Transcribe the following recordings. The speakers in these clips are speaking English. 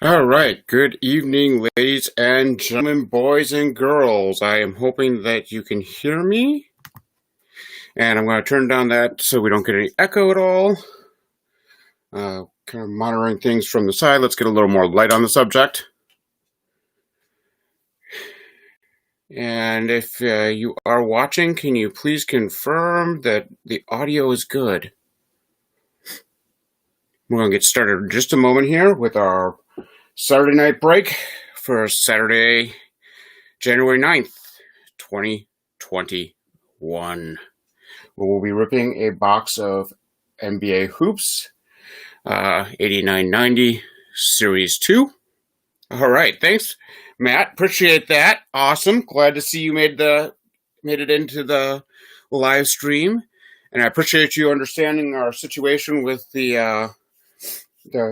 All right. Good evening, ladies and gentlemen, boys and girls. I am hoping that you can hear me. And I'm going to turn down that so we don't get any echo at all. Kind of monitoring things from the side. Let's get a little more light on the subject. And if you are watching, can you please confirm that the audio is good? We're going to get started in just a moment here with our Saturday night break for Saturday, January 9th, 2021. We'll be ripping a box of NBA Hoops, 89-90 Series 2. All right, thanks, Matt. Appreciate that. Awesome. Glad to see you made it into the live stream. And I appreciate you understanding our situation with the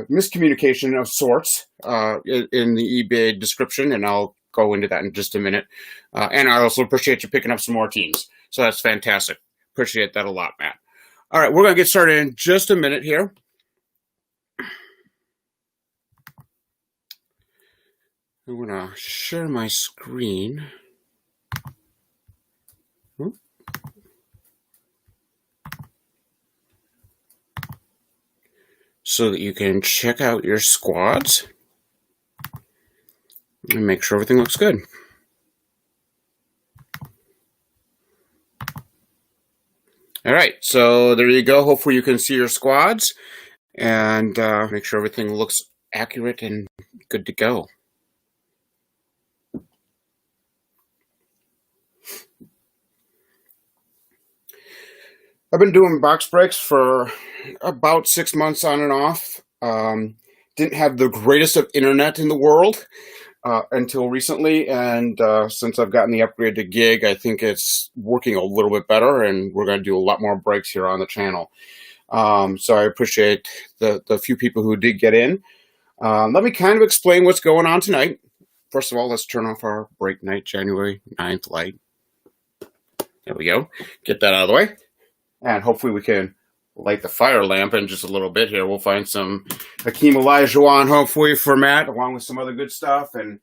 miscommunication of sorts in the eBay description, and I'll go into that in just a minute. And I also appreciate you picking up some more teams. So that's fantastic. Appreciate that a lot, Matt. All right, we're going to get started in just a minute here. I'm going to share my screen. So that you can check out your squads and make sure everything looks good. All right, so there you go. Hopefully you can see your squads and make sure everything looks accurate and good to go. I've been doing box breaks for about 6 months on and off. Didn't have the greatest of internet in the world until recently, and since I've gotten the upgrade to gig, I think it's working a little bit better, and we're going to do a lot more breaks here on the channel. So I appreciate the few people who did get in. Let me kind of explain what's going on tonight. First of all, let's turn off our break night, January 9th light. There we go. Get that out of the way. And hopefully we can light the fire lamp in just a little bit here. We'll find some Hakeem Olajuwon, hopefully, for Matt, along with some other good stuff, and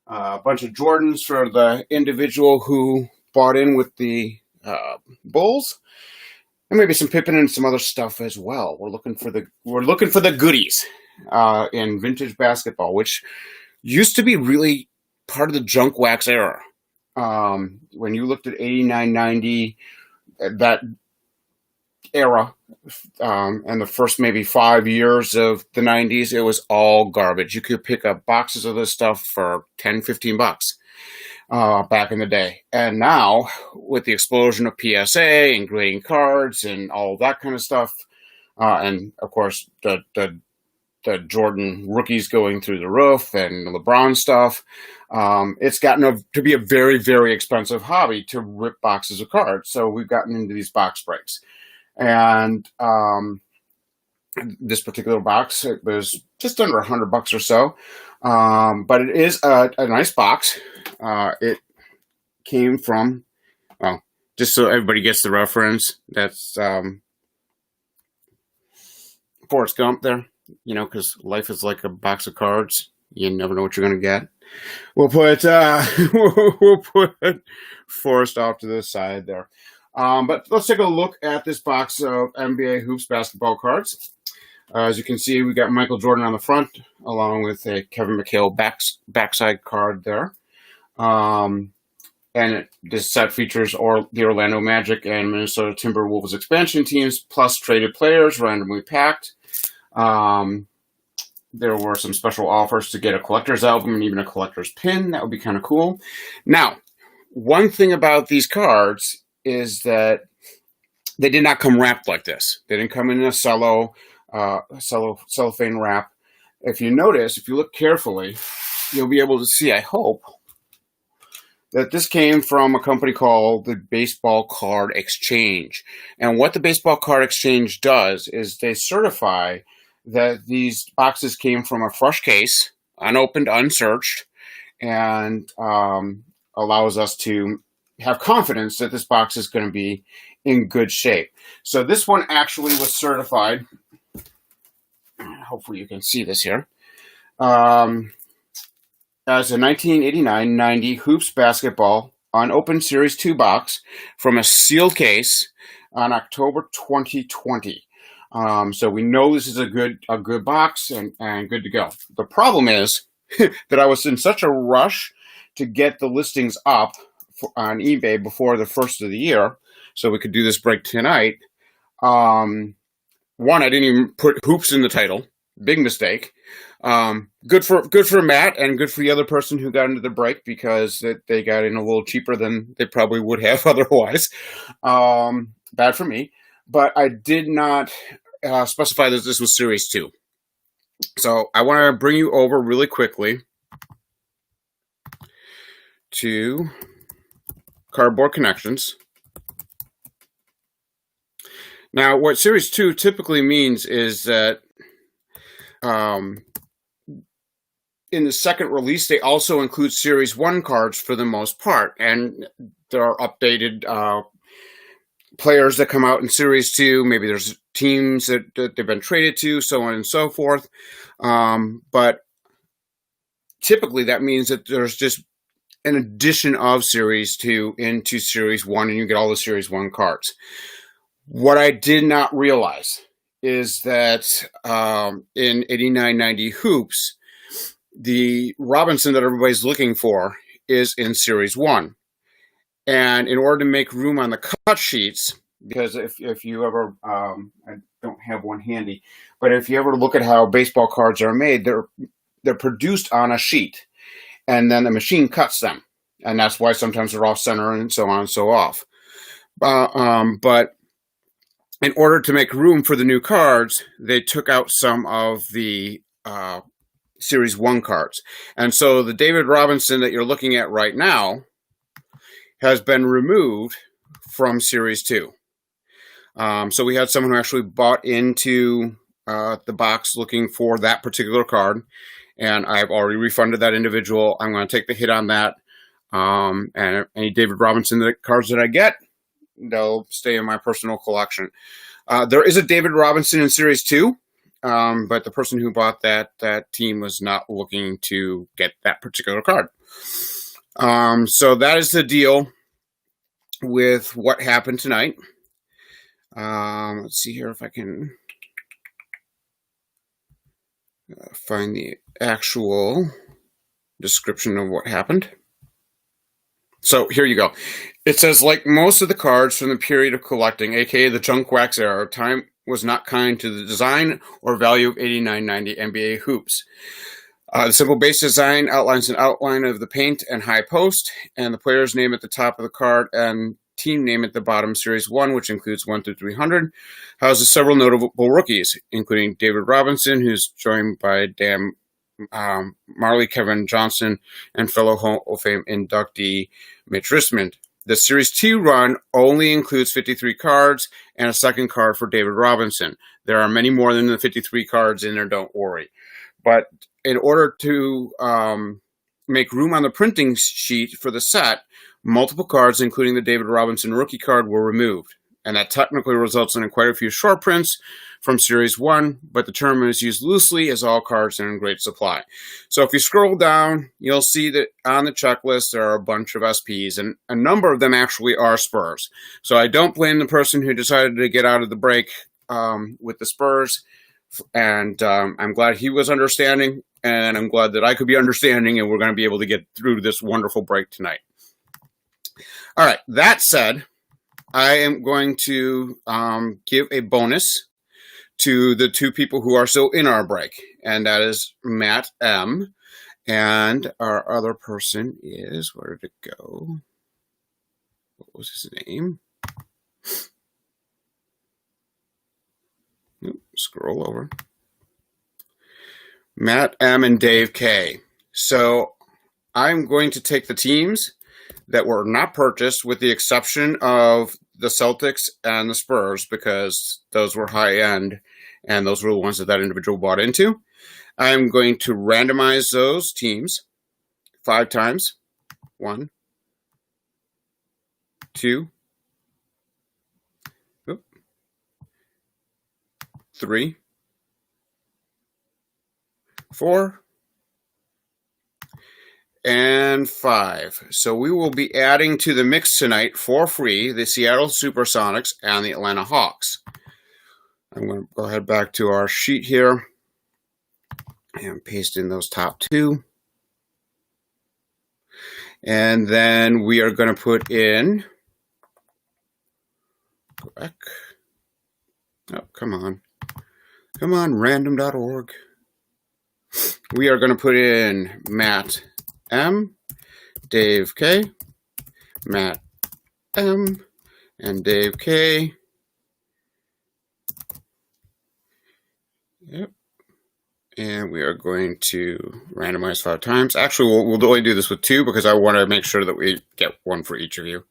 a bunch of Jordans for the individual who bought in with the Bulls, and maybe some Pippen and some other stuff as well. We're looking for the goodies in vintage basketball, which used to be really part of the junk wax era. When you looked at 89-90, that era, and the first maybe 5 years of the 90s, it was all garbage. You could pick up boxes of this stuff for $10-15 back in the day. And now, with the explosion of PSA and grading cards and all that kind of stuff, and of course the Jordan rookies going through the roof and LeBron stuff, it's gotten to be a very, very expensive hobby to rip boxes of cards. So we've gotten into these box breaks. And this particular box, it was just under $100 or so, but it is a nice box. It came from, well, just so everybody gets the reference, that's Forrest Gump there, because life is like a box of cards. You never know what you're going to get. We'll put Forrest off to the side there. But let's take a look at this box of NBA Hoops basketball cards. As you can see, we got Michael Jordan on the front, along with a Kevin McHale backside card there. This set features the Orlando Magic and Minnesota Timberwolves expansion teams, plus traded players, randomly packed. There were some special offers to get a collector's album and even a collector's pin. That would be kind of cool. Now, one thing about these cards is that they did not come wrapped like this. They didn't come in a cellophane wrap. If you notice, if you look carefully, you'll be able to see, I hope, that this came from a company called the Baseball Card Exchange. And what the Baseball Card Exchange does is they certify that these boxes came from a fresh case, unopened, unsearched, and allows us to have confidence that this box is going to be in good shape. So this one actually was certified. Hopefully you can see this here. Um, as a 1989-90 Hoops Basketball Unopened Series 2 box from a sealed case on October 2020. So we know this is a good box and good to go. The problem is that I was in such a rush to get the listings up on eBay before the first of the year, so we could do this break tonight. One, I didn't even put hoops in the title. Big mistake. Good for Matt and good for the other person who got into the break because they got in a little cheaper than they probably would have otherwise. Bad for me. But I did not specify that this was Series 2. So I want to bring you over really quickly to Cardboard Connections. Now, what Series 2 typically means is that in the second release, they also include Series 1 cards for the most part, and there are updated players that come out in Series 2. Maybe there's teams that they've been traded to, so on and so forth. But typically that means that there's just an addition of Series 2 into Series 1, and you get all the Series 1 cards. What I did not realize is that in 89-90 Hoops, the Robinson that everybody's looking for is in Series 1. And in order to make room on the cut sheets, because if you ever, I don't have one handy, but if you ever look at how baseball cards are made, they're produced on a sheet, and then the machine cuts them. And that's why sometimes they're off center and so on and so off. But in order to make room for the new cards, they took out some of the Series 1 cards. And so the David Robinson that you're looking at right now has been removed from Series 2. So we had someone who actually bought into the box looking for that particular card, and I've already refunded that individual. I'm going to take the hit on that. And any David Robinson cards that I get, they'll stay in my personal collection. There is a David Robinson in Series 2, but the person who bought that team was not looking to get that particular card. So that is the deal with what happened tonight. Let's see here if I can find the actual description of what happened. So here you go. It says, like most of the cards from the period of collecting, aka the junk wax era, time was not kind to the design or value of 89-90 NBA hoops. The simple base design outlines an outline of the paint and high post, and the player's name at the top of the card and team name at the bottom. Series 1, which includes 1 through 300, houses several notable rookies, including David Robinson, who's joined by Dan Marley, Kevin Johnson, and fellow Hall of Fame inductee Mitch Richmond. The Series 2 run only includes 53 cards and a second card for David Robinson. There are many more than the 53 cards in there, don't worry. But in order to make room on the printing sheet for the set, multiple cards, including the David Robinson rookie card, were removed. And that technically results in quite a few short prints from Series 1, but the term is used loosely as all cards are in great supply. So if you scroll down, you'll see that on the checklist there are a bunch of SPs, and a number of them actually are Spurs. So I don't blame the person who decided to get out of the break with the Spurs, and I'm glad he was understanding, and I'm glad that I could be understanding, and we're going to be able to get through this wonderful break tonight. All right, that said, I am going to give a bonus to the two people who are still in our break, and that is Matt M. And our other person is, where did it go? What was his name? Scroll over. Matt M. and Dave K. So I'm going to take the teams that were not purchased, with the exception of the Celtics and the Spurs, because those were high end and those were the ones that individual bought into. I'm going to randomize those teams 5 times. 1, 2, 3, 4, and 5. So we will be adding to the mix tonight for free the Seattle Supersonics and the Atlanta Hawks. I'm going to go ahead back to our sheet here and paste in those top 2. And then we are going to put in, go back. Oh, come on, random.org. We are going to put in Matt M, Dave K, Matt M, and Dave K. Yep. And we are going to randomize 5 times. Actually, we'll only do this with 2 because I want to make sure that we get 1 for each of you.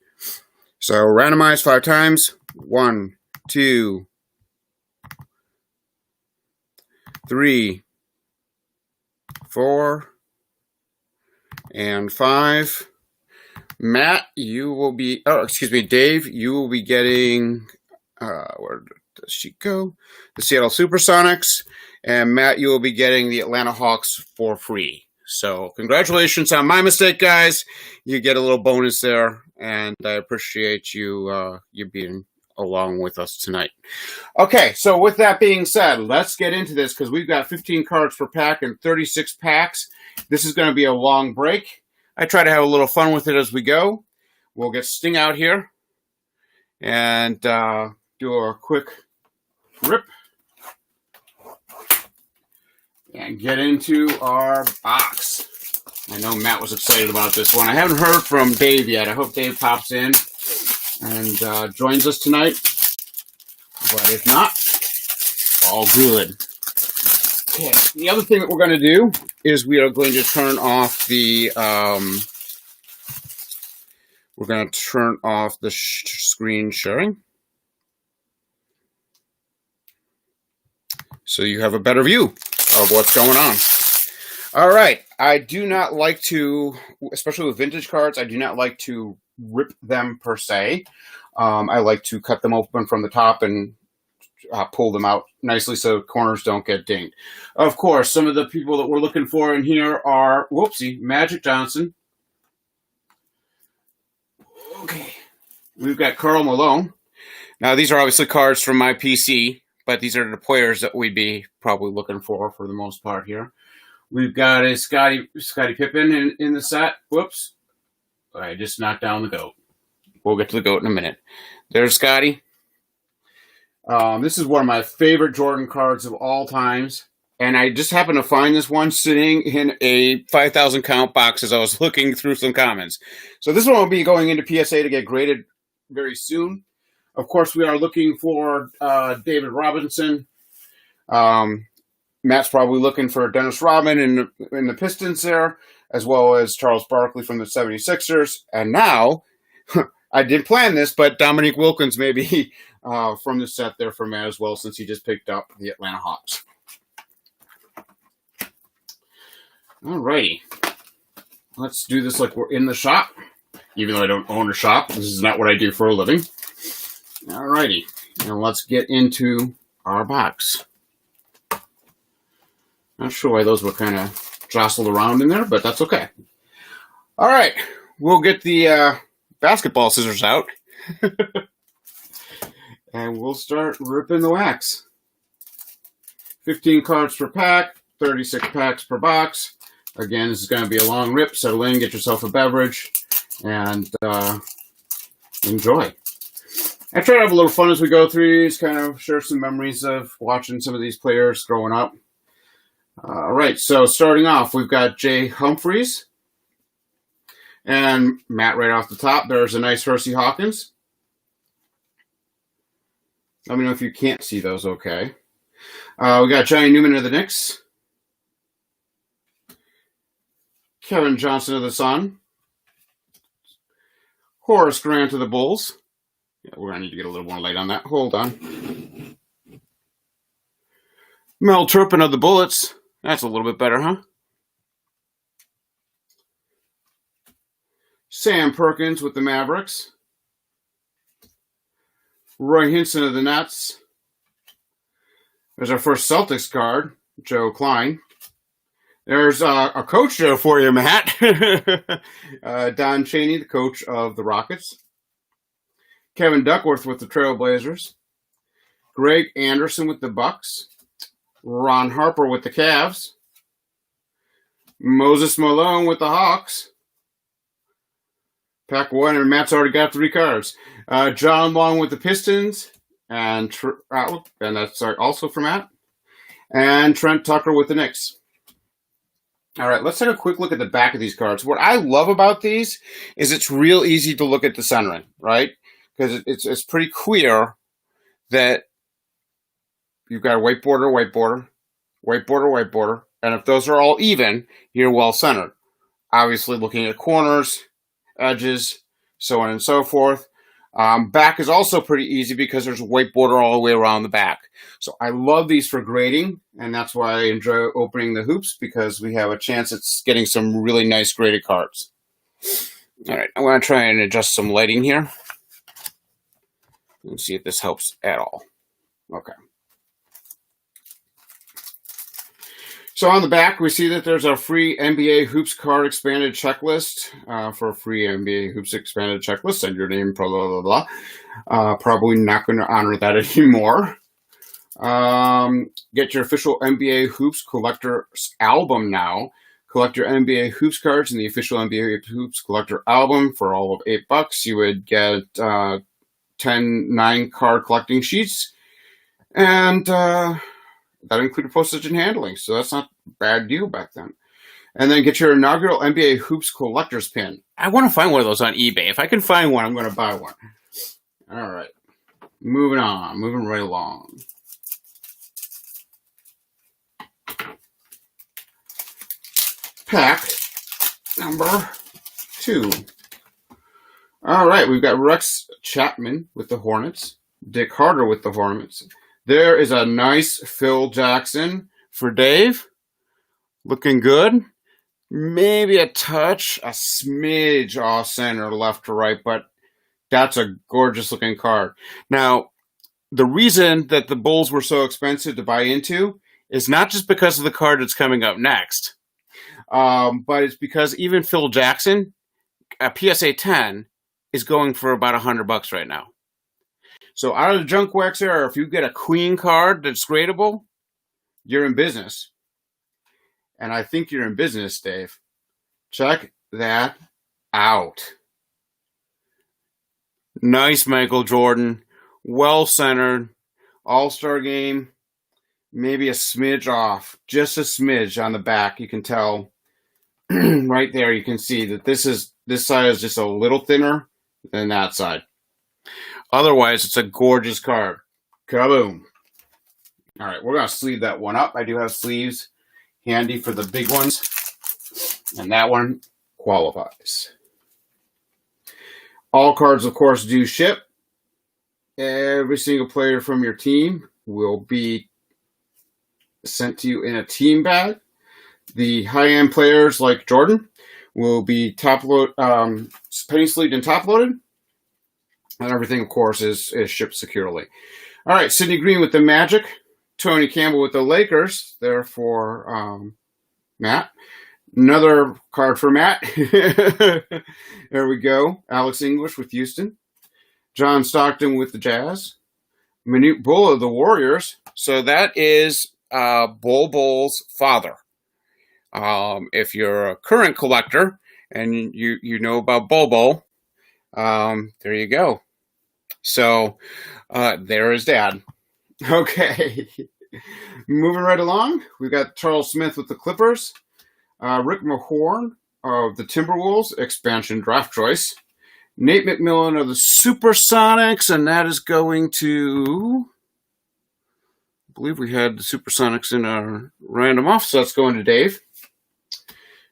So randomize 5 times. 1, 2, 3, 4, and 5. Matt, you will be, Dave, you will be getting, where does she go? The Seattle Supersonics. And Matt, you will be getting the Atlanta Hawks for free. So congratulations on my mistake, guys. You get a little bonus there, and I appreciate you being along with us tonight. Okay, so with that being said, let's get into this because we've got 15 cards per pack and 36 packs. This is going to be a long break. I try to have a little fun with it as we go. We'll get Sting out here and do a quick rip and get into our box. I know Matt was excited about this one. I haven't heard from Dave yet. I hope Dave pops in and joins us tonight. But if not, all good. Okay. The other thing that we're going to do is we are going to turn off the screen sharing, so you have a better view of what's going on. All right. I do not like to, especially with vintage cards, I do not like to rip them per se. I like to cut them open from the top and pull them out nicely so corners don't get dinged. Of course, some of the people that we're looking for in here are, Magic Johnson. Okay. We've got Karl Malone. Now, these are obviously cards from my PC, but these are the players that we'd be probably looking for the most part here. We've got a Scottie Pippen in the set. Whoops. I just knocked down the GOAT. We'll get to the GOAT in a minute. There's Scottie. This is one of my favorite Jordan cards of all times. And I just happened to find this one sitting in a 5,000 count box as I was looking through some comments. So this one will be going into PSA to get graded very soon. Of course, we are looking for David Robinson. Matt's probably looking for Dennis Rodman in the Pistons there, as well as Charles Barkley from the 76ers. And now, I didn't plan this, but Dominique Wilkins may be from the set there for Matt as well, since he just picked up the Atlanta Hawks. All righty. Let's do this like we're in the shop, even though I don't own a shop. This is not what I do for a living. All righty. And let's get into our box. Not sure why those were kind of jostled around in there, but that's okay. All right. We'll get the basketball scissors out. And we'll start ripping the wax. 15 cards per pack, 36 packs per box. Again, this is going to be a long rip. Settle in, get yourself a beverage, and enjoy. I try to have a little fun as we go through these, kind of share some memories of watching some of these players growing up. All right, so starting off, we've got Jay Humphries. And Matt, right off the top, there's a nice Hersey Hawkins. Let me know if you can't see those okay. We got Johnny Newman of the Knicks. Kevin Johnson of the Sun. Horace Grant of the Bulls. Yeah, we're going to need to get a little more light on that. Hold on. Mel Turpin of the Bullets. That's a little bit better, huh? Sam Perkins with the Mavericks. Roy Hinson of the Nets. There's our first Celtics card, Joe Klein. There's a coach there for you, Matt. Don Chaney, the coach of the Rockets. Kevin Duckworth with the Trailblazers. Greg Anderson with the Bucks. Ron Harper with the Cavs. Moses Malone with the Hawks. Pack one, and Matt's already got 3 cards. John Long with the Pistons. And that's also for Matt. And Trent Tucker with the Knicks. All right, let's take a quick look at the back of these cards. What I love about these is it's real easy to look at the centering, right? Because it's pretty clear that you've got a white border, white border, white border, white border. And if those are all even, you're well centered. Obviously, looking at corners, edges, so on and so forth. Back is also pretty easy because there's a white border all the way around the back. So I love these for grading, and that's why I enjoy opening the hoops, because we have a chance at getting some really nice graded cards. All right, I'm going to try and adjust some lighting here. Let's see if this helps at all. Okay. So on the back, we see that there's a free NBA Hoops card expanded checklist. For a free NBA Hoops expanded checklist, send your name, blah, blah, blah, blah. Probably not going to honor that anymore. Get your official NBA Hoops Collector album now. Collect your NBA Hoops cards in the official NBA Hoops Collector album for all of $8. You would get 10 9-card collecting sheets. And that included postage and handling, so that's not a bad deal back then. And then get your inaugural NBA Hoops Collector's Pin. I want to find one of those on eBay. If I can find one, I'm going to buy one. All right. Moving on. Moving right along. Pack number 2. All right. We've got Rex Chapman with the Hornets. Dick Harder with the Hornets. There is a nice Phil Jackson for Dave. Looking good. Maybe a touch, a smidge off center, left to right, but that's a gorgeous looking card. Now, the reason that the Bulls were so expensive to buy into is not just because of the card that's coming up next, but it's because even Phil Jackson, a PSA 10, is going for about $100 right now. So out of the junk wax era, if you get a queen card that's gradable, you're in business. And I think you're in business, Dave. Check that out. Nice Michael Jordan. Well-centered. All-star game. Maybe a smidge off. Just a smidge on the back. You can tell right there. You can see that this side is just a little thinner than that side. Otherwise, it's a gorgeous card. Kaboom. All right, we're going to sleeve that one up. I do have sleeves handy for the big ones. And that one qualifies. All cards, of course, do ship. Every single player from your team will be sent to you in a team bag. The high-end players like Jordan will be penny sleeved and top-loaded. And everything, of course, is shipped securely. All right, Sidney Green with the Magic. Tony Campbell with the Lakers. There for Matt. Another card for Matt. There we go. Alex English with Houston. John Stockton with the Jazz. Manute Bol of the Warriors. So that is Bol Bol's father. If you're a current collector and you know about Bol Bol, there you go. So there is Dad. Okay. Moving right along, we've got Charles Smith with the Clippers. Rick Mahorn of the Timberwolves, expansion draft choice. Nate McMillan of the Supersonics, and that is going to, I believe we had the Supersonics in our random off, so that's going to Dave.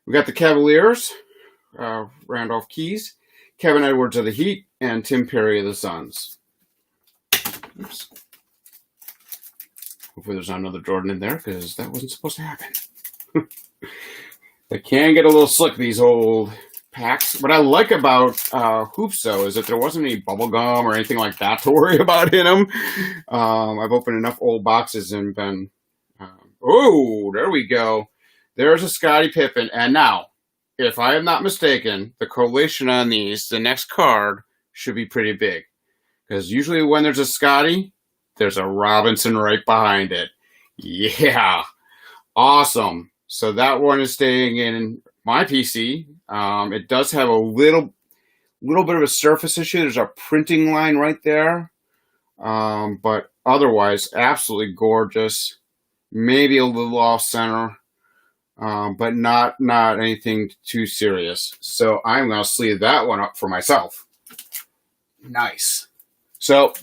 We got the Cavaliers, Randolph Keys, Kevin Edwards of the Heat, and Tim Perry of the Suns. Oops. Hopefully there's not another Jordan in there, because that wasn't supposed to happen. They can get a little slick, these old packs. What I like about hoops, though, is that there wasn't any bubble gum or anything like that to worry about in them. I've opened enough old boxes and been... oh, there we go. There's a Scottie Pippen. And now, if I am not mistaken, the collation on these, the next card, should be pretty big. Because usually when there's a Scottie, there's a Robinson right behind it. Yeah. Awesome. So that one is staying in my PC. It does have a little bit of a surface issue. There's a printing line right there. But otherwise, absolutely gorgeous. Maybe a little off center. But not anything too serious. So I'm going to sleeve that one up for myself. Nice. So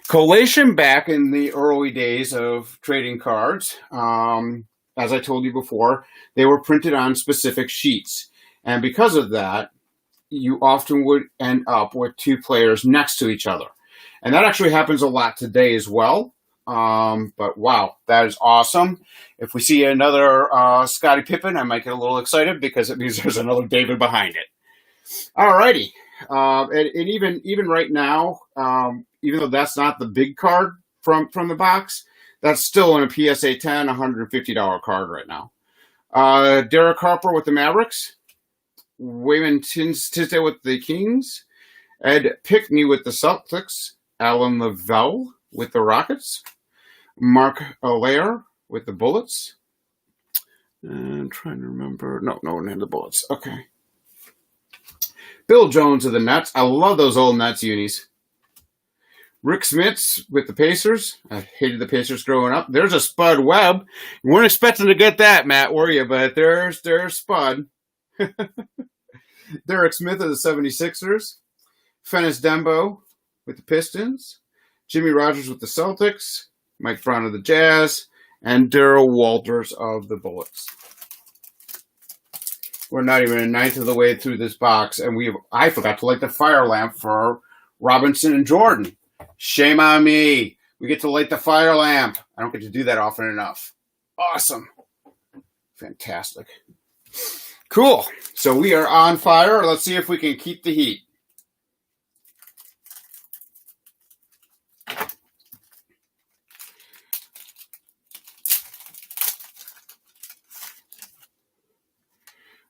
collation back in the early days of trading cards, as I told you before, they were printed on specific sheets. And because of that, you often would end up with two players next to each other. And that actually happens a lot today as well. But wow, that is awesome. If we see another Scottie Pippen, I might get a little excited because it means there's another David behind it. Alrighty. And even right now, even though that's not the big card from the box, that's still in a PSA 10, $150 card right now. Derek Harper with the Mavericks. Wayman Tisdale with the Kings. Ed Pickney with the Celtics. Alan Lavelle with the Rockets. Mark Allaire with the Bullets. I'm trying to remember. No one had the Bullets. Okay. Bill Jones of the Nets. I love those old Nets unis. Rick Smits with the Pacers. I hated the Pacers growing up. There's a Spud Webb. You weren't expecting to get that, Matt, were you? But there's Spud. Derek Smith of the 76ers. Fennis Dembo with the Pistons. Jimmy Rogers with the Celtics. Mike Brown of the Jazz. And Darrell Walters of the Bullets. We're not even a ninth of the way through this box, and I forgot to light the fire lamp for Robinson and Jordan. Shame on me. We get to light the fire lamp. I don't get to do that often enough. Awesome. Fantastic. Cool. So we are on fire. Let's see if we can keep the heat.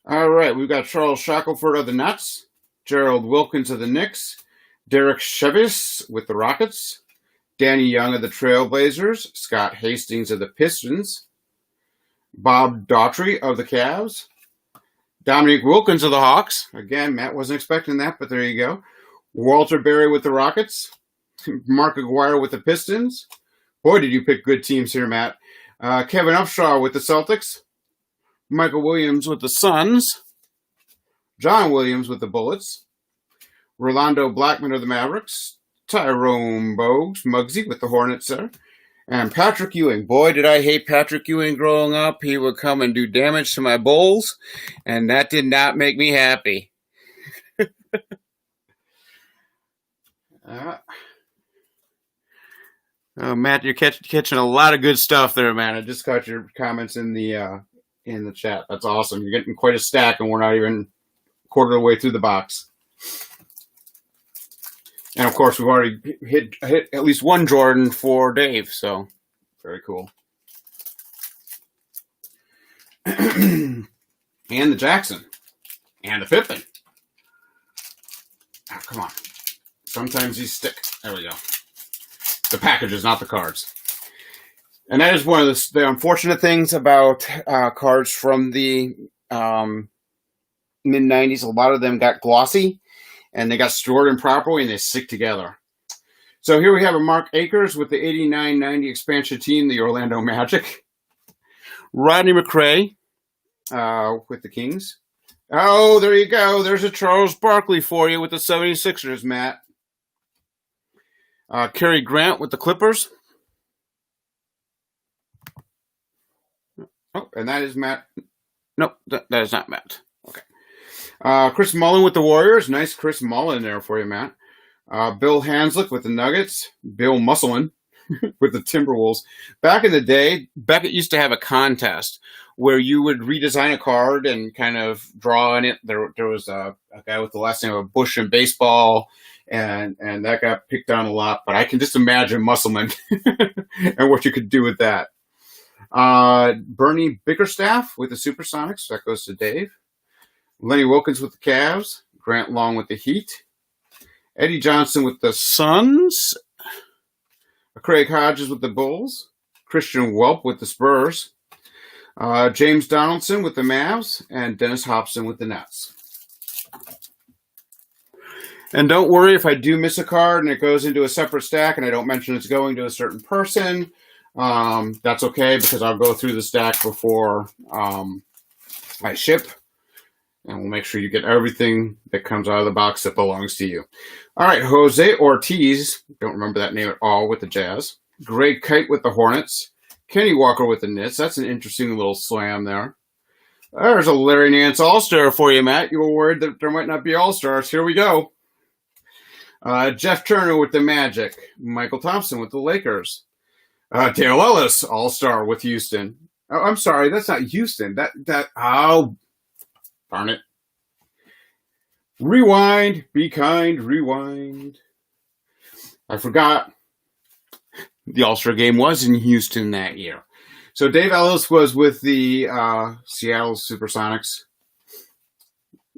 All right, we've got Charles Shackelford of the Nets, Gerald Wilkins of the Knicks, Derek Chevis with the Rockets, Danny Young of the Trailblazers, Scott Hastings of the Pistons, Bob Daughtry of the Cavs, Dominique Wilkins of the Hawks. Again, Matt wasn't expecting that, but there you go. Walter Berry with the Rockets, Mark Aguirre with the Pistons. Boy, did you pick good teams here, Matt. Kevin Upshaw with the Celtics. Michael Williams with the Suns. John Williams with the Bullets. Rolando Blackman of the Mavericks. Tyrone Bogues, Muggsy with the Hornets there. And Patrick Ewing. Boy, did I hate Patrick Ewing growing up. He would come and do damage to my Bulls, and that did not make me happy. Matt, you're catching a lot of good stuff there, man. I just caught your comments in the chat. That's awesome. You're getting quite a stack, and we're not even a quarter of the way through the box. And, of course, we've already hit at least one Jordan for Dave, so very cool. And the Jackson. And the Pippen. Oh, come on. Sometimes these stick. There we go. The packages, not the cards. And that is one of the unfortunate things about cards from the mid-'90s. A lot of them got glossy, and they got stored improperly, and they stick together. So here we have a Mark Akers with the 89-90 expansion team, the Orlando Magic. Rodney McRae with the Kings. Oh, there you go. There's a Charles Barkley for you with the 76ers, Matt. Cary Grant with the Clippers. Oh, and that is Matt. No, that is not Matt. Okay. Chris Mullin with the Warriors. Nice Chris Mullin there for you, Matt. Bill Hanslick with the Nuggets. Bill Musselman with the Timberwolves. Back in the day, Beckett used to have a contest where you would redesign a card and kind of draw on it. There was a guy with the last name of Bush in baseball, and that got picked on a lot. But I can just imagine Musselman and what you could do with that. Bernie Bickerstaff with the Supersonics. That goes to Dave. Lenny Wilkins with the Cavs. Grant Long with the Heat. Eddie Johnson with the Suns. Craig Hodges with the Bulls. Christian Welp with the Spurs. James Donaldson with the Mavs. And Dennis Hobson with the Nets. And don't worry if I do miss a card and it goes into a separate stack and I don't mention it's going to a certain person. That's okay because I'll go through the stack before I ship. And we'll make sure you get everything that comes out of the box that belongs to you. All right, Jose Ortiz, don't remember that name at all, with the Jazz. Greg Kite with the Hornets. Kenny Walker with the Knicks. That's an interesting little slam there. There's a Larry Nance All-Star for you, Matt. You were worried that there might not be All-Stars. Here we go. Jeff Turner with the Magic. Michael Thompson with the Lakers. Dale Ellis, All-Star with Houston. Oh, I'm sorry, that's not Houston. Oh, darn it. Rewind, be kind, rewind. I forgot the All-Star game was in Houston that year. So Dave Ellis was with the Seattle Supersonics.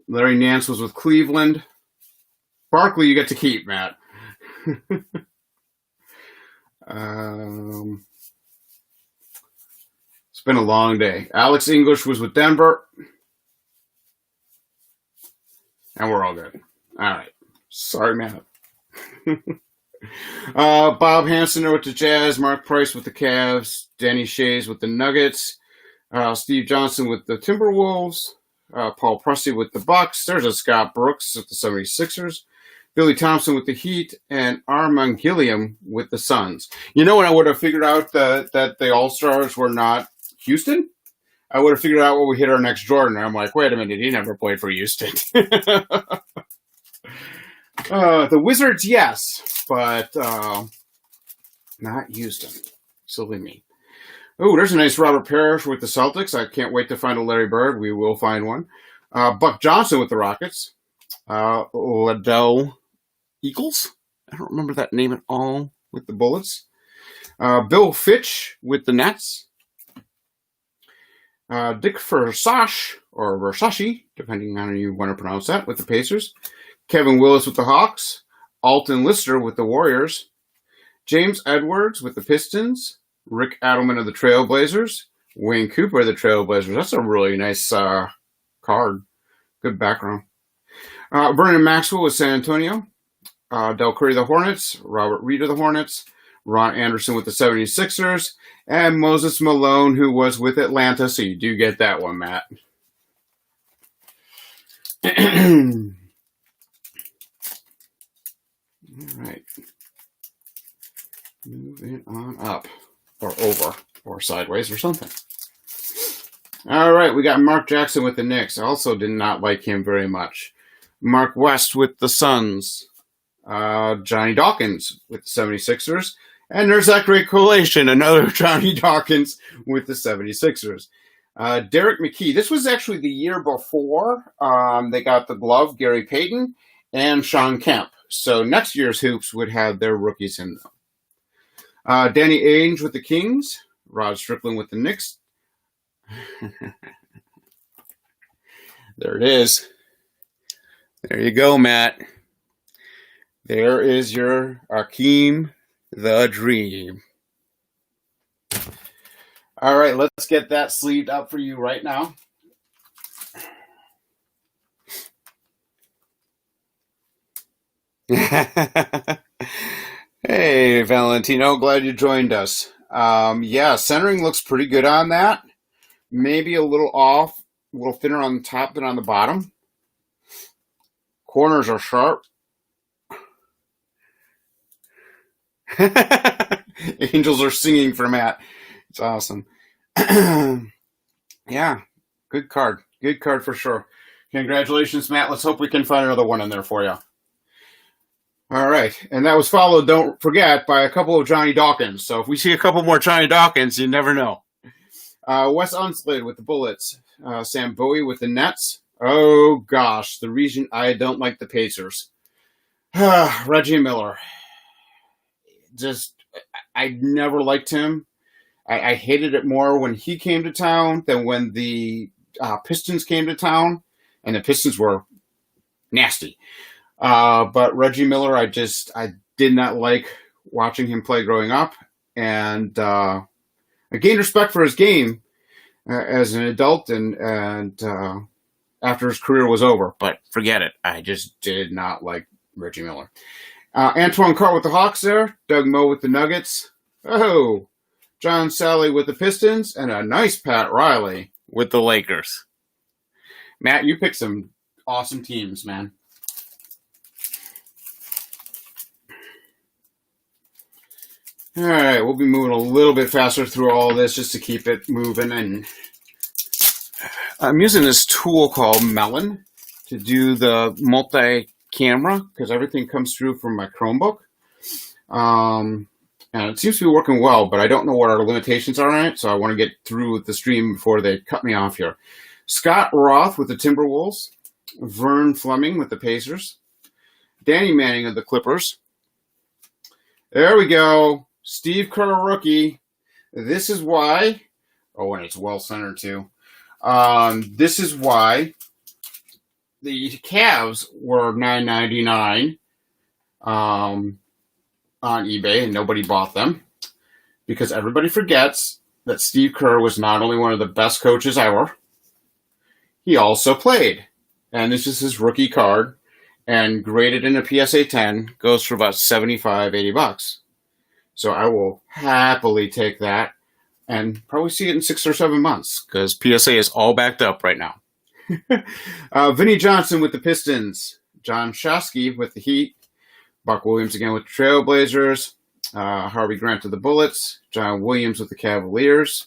Larry Nance was with Cleveland. Barkley, you get to keep, Matt. It's been a long day. Alex English was with Denver. And we're all good. All right. Sorry, Matt. Bob Hansen with the Jazz. Mark Price with the Cavs. Danny Shays with the Nuggets. Steve Johnson with the Timberwolves. Paul Pressey with the Bucks. There's a Scott Brooks with the 76ers. Billy Thompson with the Heat. And Armand Gilliam with the Suns. You know when I would have figured out that the All-Stars were not Houston? I would have figured out what we hit our next Jordan. I'm like, wait a minute, he never played for Houston. The Wizards, yes, but not Houston. Silly me. Oh, there's a nice Robert Parrish with the Celtics. I can't wait to find a Larry Bird. We will find one. Buck Johnson with the Rockets. Liddell Eagles. I don't remember that name at all with the Bullets. Bill Fitch with the Nets. Dick Versace, or Versace, depending on how you want to pronounce that, with the Pacers. Kevin Willis with the Hawks. Alton Lister with the Warriors. James Edwards with the Pistons. Rick Adelman of the Trailblazers. Wayne Cooper of the Trailblazers. That's a really nice card. Good background. Vernon Maxwell with San Antonio. Del Curry of the Hornets. Robert Reed of the Hornets. Ron Anderson with the 76ers. And Moses Malone, who was with Atlanta. So you do get that one, Matt. All right. Moving on up. Or over. Or sideways or something. All right. We got Mark Jackson with the Knicks. I also did not like him very much. Mark West with the Suns. Johnny Dawkins with the 76ers. And there's that great collation, another Johnny Dawkins with the 76ers. Derek McKee. This was actually the year before they got the glove, Gary Payton and Sean Kemp. So next year's hoops would have their rookies in them. Danny Ainge with the Kings. Rod Strickland with the Knicks. There it is. There you go, Matt. There is your Akeem the Dream. All right, let's get that sleeved up for you right now. Hey, Valentino, glad you joined us. Yeah, centering looks pretty good on that. Maybe a little off, a little thinner on the top than on the bottom. Corners are sharp. Angels are singing for Matt. It's awesome. Yeah, good card. Good card for sure. Congratulations, Matt. Let's hope we can find another one in there for you. All right. And that was followed, don't forget, by a couple of Johnny Dawkins. So if we see a couple more Johnny Dawkins, you never know. Wes Unseld with the Bullets. Sam Bowie with the Nets. Oh, gosh. The reason I don't like the Pacers. Reggie Miller. Just, I never liked him. I hated it more when he came to town than when the Pistons came to town, and the Pistons were nasty. But Reggie Miller, I did not like watching him play growing up, and I gained respect for his game as an adult and after his career was over. But forget it, I just did not like Reggie Miller. Antoine Carr with the Hawks there, Doug Moe with the Nuggets, John Sally with the Pistons, and a nice Pat Riley with the Lakers. Matt, you picked some awesome teams, man. All right, we'll be moving a little bit faster through all of this just to keep it moving. And I'm using this tool called Melon to do the multi-camera because everything comes through from my Chromebook. And it seems to be working well, but I don't know what our limitations are on it, so I want to get through with the stream before they cut me off here. Scott Roth with the Timberwolves, Vern Fleming with the Pacers, Danny Manning of the Clippers. There we go. Steve Kerr rookie. This is why. Oh, and it's well centered too. This is why the Cavs were $9.99 on eBay and nobody bought them because everybody forgets that Steve Kerr was not only one of the best coaches ever, he also played. And this is his rookie card, and graded in a PSA 10 goes for about $75-$80. So I will happily take that and probably see it in 6 or 7 months because PSA is all backed up right now. Vinnie Johnson with the Pistons, John Shosky with the Heat, Buck Williams again with the Trailblazers, Harvey Grant to the Bullets, John Williams with the Cavaliers.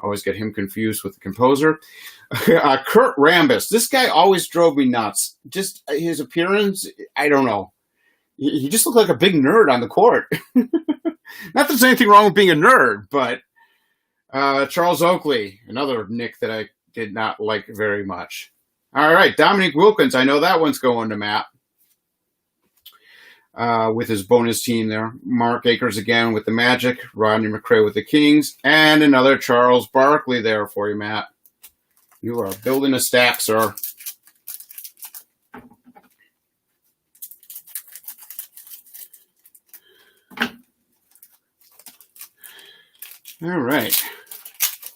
Always get him confused with the composer. Kurt Rambis. This guy always drove me nuts. Just his appearance, I don't know. He just looked like a big nerd on the court. Not that there's anything wrong with being a nerd, but Charles Oakley, another Nick that I did not like very much. All right, Dominique Wilkins. I know that one's going to Matt with his bonus team there. Mark Akers again with the Magic, Rodney McRae with the Kings, and another Charles Barkley there for you, Matt. You are building a stack, sir. All right.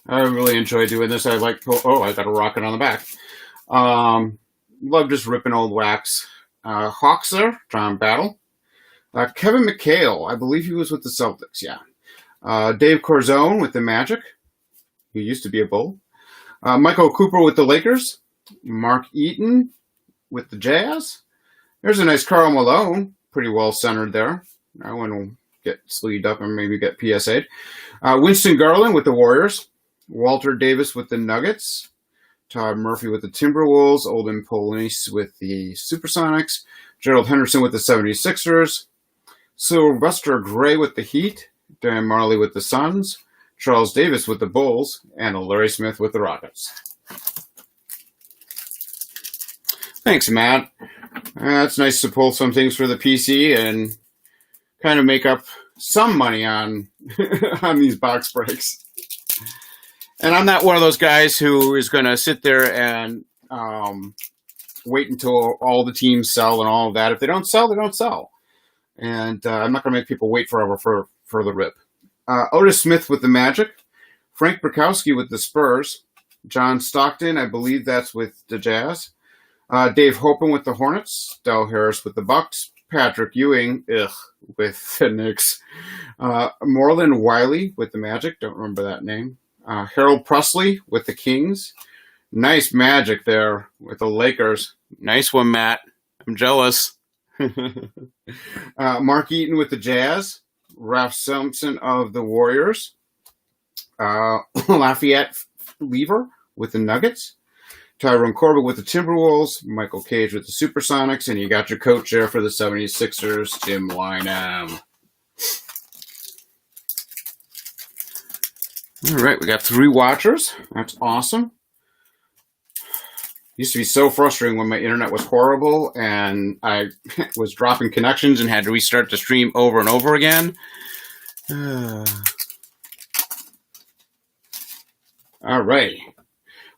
I really enjoy doing this. I like, I got a rocket on the back. Love just ripping old wax. Hawks there, John Battle. Kevin McHale, I believe he was with the Celtics, yeah. Dave Corzone with the Magic. He used to be a Bull. Michael Cooper with the Lakers. Mark Eaton with the Jazz. There's a nice Karl Malone. Pretty well centered there. That one will get sleeved up and maybe get PSA'd. Winston Garland with the Warriors. Walter Davis with the Nuggets. Todd Murphy with the Timberwolves. Olden Police with the Supersonics. Gerald Henderson with the 76ers. Sylvester Gray with the Heat. Dan Marley with the Suns. Charles Davis with the Bulls. And Larry Smith with the Rockets. Thanks, Matt. It's nice to pull some things for the PC and kind of make up some money on on these box breaks. And I'm not one of those guys who is going to sit there and wait until all the teams sell and all of that. If they don't sell, they don't sell. And I'm not going to make people wait forever for the rip. Otis Smith with the Magic. Frank Bukowski with the Spurs. John Stockton, I believe that's with the Jazz. Dave Hopen with the Hornets. Del Harris with the Bucks. Patrick Ewing, with the Knicks. Moreland Wiley with the Magic. Don't remember that name. Harold Presley with the Kings. Nice Magic there with the Lakers. Nice one, Matt. I'm jealous. Mark Eaton with the Jazz. Ralph Simpson of the Warriors. Lafayette Lever with the Nuggets. Tyrone Corbett with the Timberwolves. Michael Cage with the Supersonics. And you got your coach there for the 76ers, Jim Lynam. All right, we got 3 watchers. That's awesome. Used to be so frustrating when my internet was horrible and I was dropping connections and had to restart the stream over and over again. All right.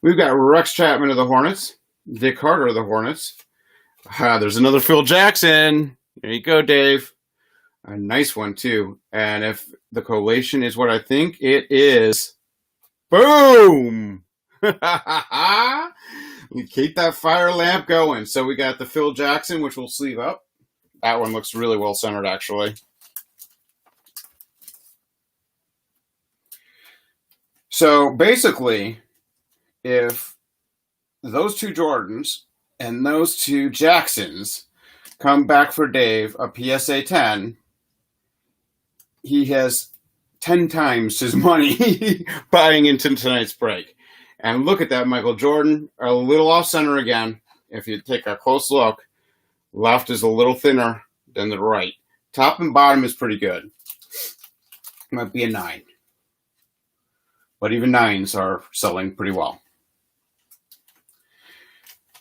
We've got Rex Chapman of the Hornets, Dick Carter of the Hornets. There's another Phil Jackson. There you go, Dave. A nice one, too. And if the collation is what I think it is, boom! You keep that fire lamp going. So we got the Phil Jackson, which we'll sleeve up. That one looks really well centered, actually. So basically, if those two Jordans and those two Jacksons come back for Dave a PSA 10, he has 10 times his money buying into tonight's break. And look at that, Michael Jordan, a little off center again. If you take a close look, left is a little thinner than the right. Top and bottom is pretty good. Might be a 9. But even 9s are selling pretty well.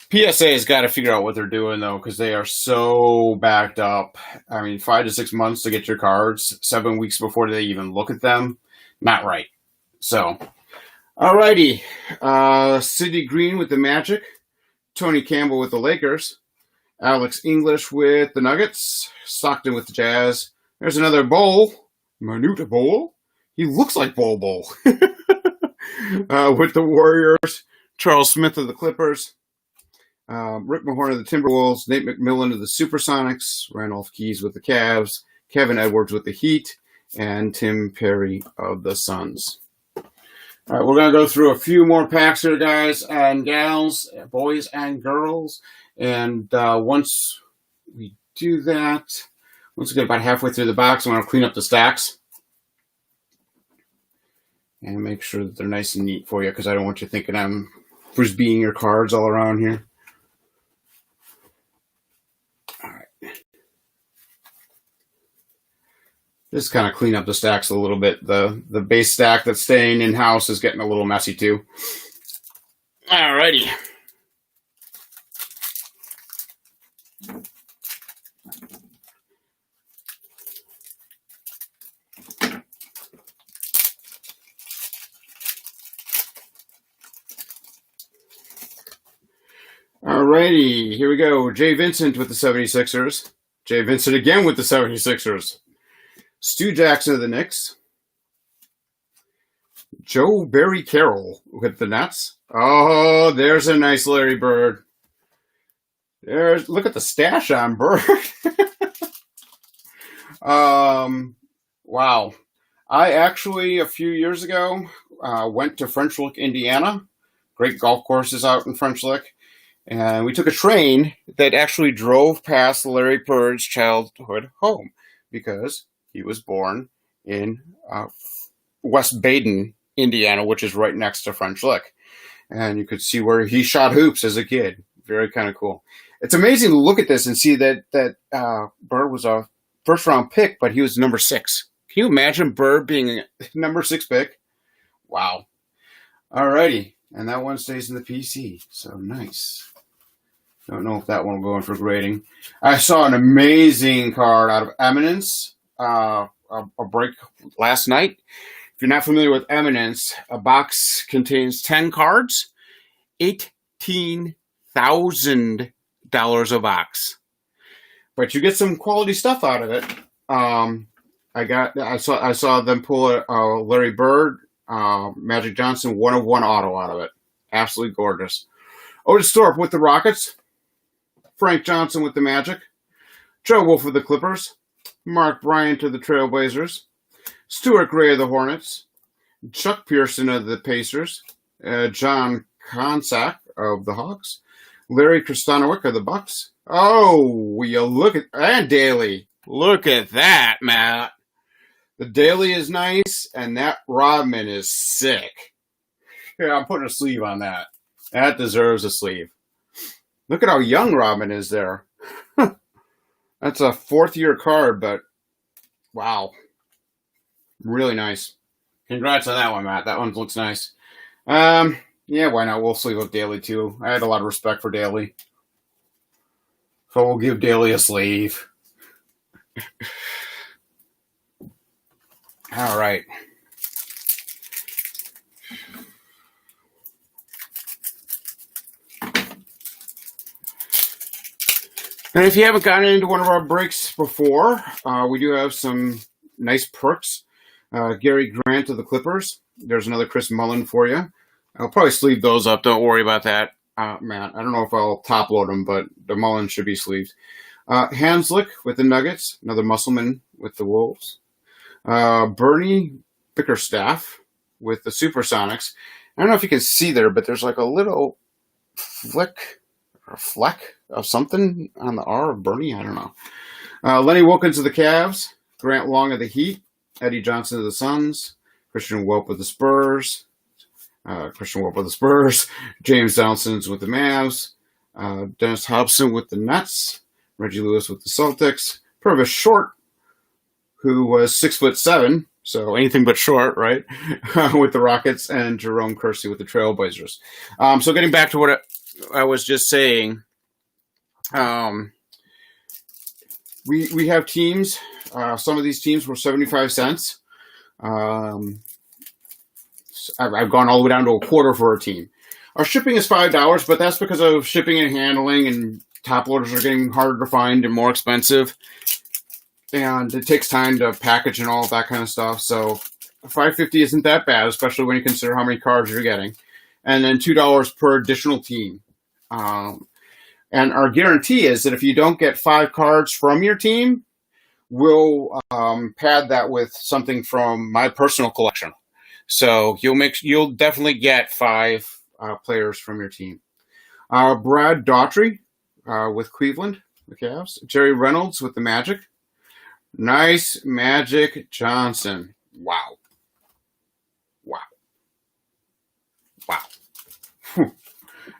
PSA has got to figure out what they're doing, though, because they are so backed up. I mean, 5 to 6 months to get your cards, 7 weeks before they even look at them. Not right. So, alrighty. Sidney Green with the Magic. Tony Campbell with the Lakers. Alex English with the Nuggets. Stockton with the Jazz. There's another Bol. Manute Bol. He looks like Bol Bol. With the Warriors. Charles Smith of the Clippers. Rick Mahorn of the Timberwolves. Nate McMillan of the Supersonics. Randolph Keys with the Cavs. Kevin Edwards with the Heat. And Tim Perry of the Suns. All right, we're going to go through a few more packs here, guys and gals, boys and girls. And once we do that, once we get about halfway through the box, I'm going to clean up the stacks and make sure that they're nice and neat for you, because I don't want you thinking I'm frisbeeing your cards all around here. All right. Just kind of clean up the stacks a little bit. The base stack that's staying in-house is getting a little messy too. All righty. Alrighty, here we go. Jay Vincent with the 76ers. Jay Vincent again with the 76ers. Stu Jackson of the Knicks. Joe Barry Carroll with the Nets. Oh, there's a nice Larry Bird. Look at the stash on Bird. Wow. I actually, a few years ago, went to French Lick, Indiana. Great golf courses out in French Lick. And we took a train that actually drove past Larry Bird's childhood home, because he was born in West Baden, Indiana, which is right next to French Lick. And you could see where he shot hoops as a kid. Very kind of cool. It's amazing to look at this and see that Bird was a first-round pick, but he was number 6. Can you imagine Bird being a number 6 pick? Wow. All righty. And that one stays in the PC. So nice. Don't know if that one will go in for grading. I saw an amazing card out of Eminence, a break last night. If you're not familiar with Eminence, a box contains 10 cards, $18,000 a box. But you get some quality stuff out of it. I saw them pull a Larry Bird, Magic Johnson 1/1 auto out of it. Absolutely gorgeous. Otis Thorpe with the Rockets. Frank Johnson with the Magic. Joe Wolf with the Clippers. Mark Bryant of the Trailblazers. Stuart Gray of the Hornets. Chuck Pearson of the Pacers. John Konsak of the Hawks. Larry Kristanowic of the Bucks. Oh, you look at that, Daly. Look at that, Matt. The Daly is nice, and that Rodman is sick. Here, I'm putting a sleeve on that. That deserves a sleeve. Look at how young Rodman is there. That's a 4th-year card, but wow. Really nice. Congrats on that one, Matt. That one looks nice. Yeah, why not? We'll sleeve up Daly, too. I had a lot of respect for Daly. So we'll give Daly a sleeve. All right. And if you haven't gotten into one of our breaks before, we do have some nice perks. Gary Grant of the Clippers. There's another Chris Mullin for you. I'll probably sleeve those up. Don't worry about that, Matt. I don't know if I'll top load them, but the Mullin should be sleeved. Hanslick with the Nuggets. Another Musselman with the Wolves. Bernie Bickerstaff with the Supersonics. I don't know if you can see there, but there's like a little fleck of something on the R of Bernie. I don't know. Lenny Wilkins of the Cavs. Grant Long of the Heat. Eddie Johnson of the Suns. Christian Welp of the Spurs. James Donaldson's with the Mavs. Dennis Hobson with the Nets. Reggie Lewis with the Celtics. Purvis Short, who was 6'7", so anything but short, right? With the Rockets, and Jerome Kersey with the Trailblazers. So getting back to what I was just saying, we have teams. Some of these teams were 75 cents. I've gone all the way down to a quarter for a team. Our shipping is $5, but that's because of shipping and handling, and top loaders are getting harder to find and more expensive. And it takes time to package and all that kind of stuff. So $5.50 isn't that bad, especially when you consider how many cards you're getting. And then $2 per additional team. And our guarantee is that if you don't get 5 cards from your team, we'll pad that with something from my personal collection. So you'll definitely get 5 players from your team. Brad Daughtry with Cleveland, the Cavs. Jerry Reynolds with the Magic. Nice Magic Johnson. Wow.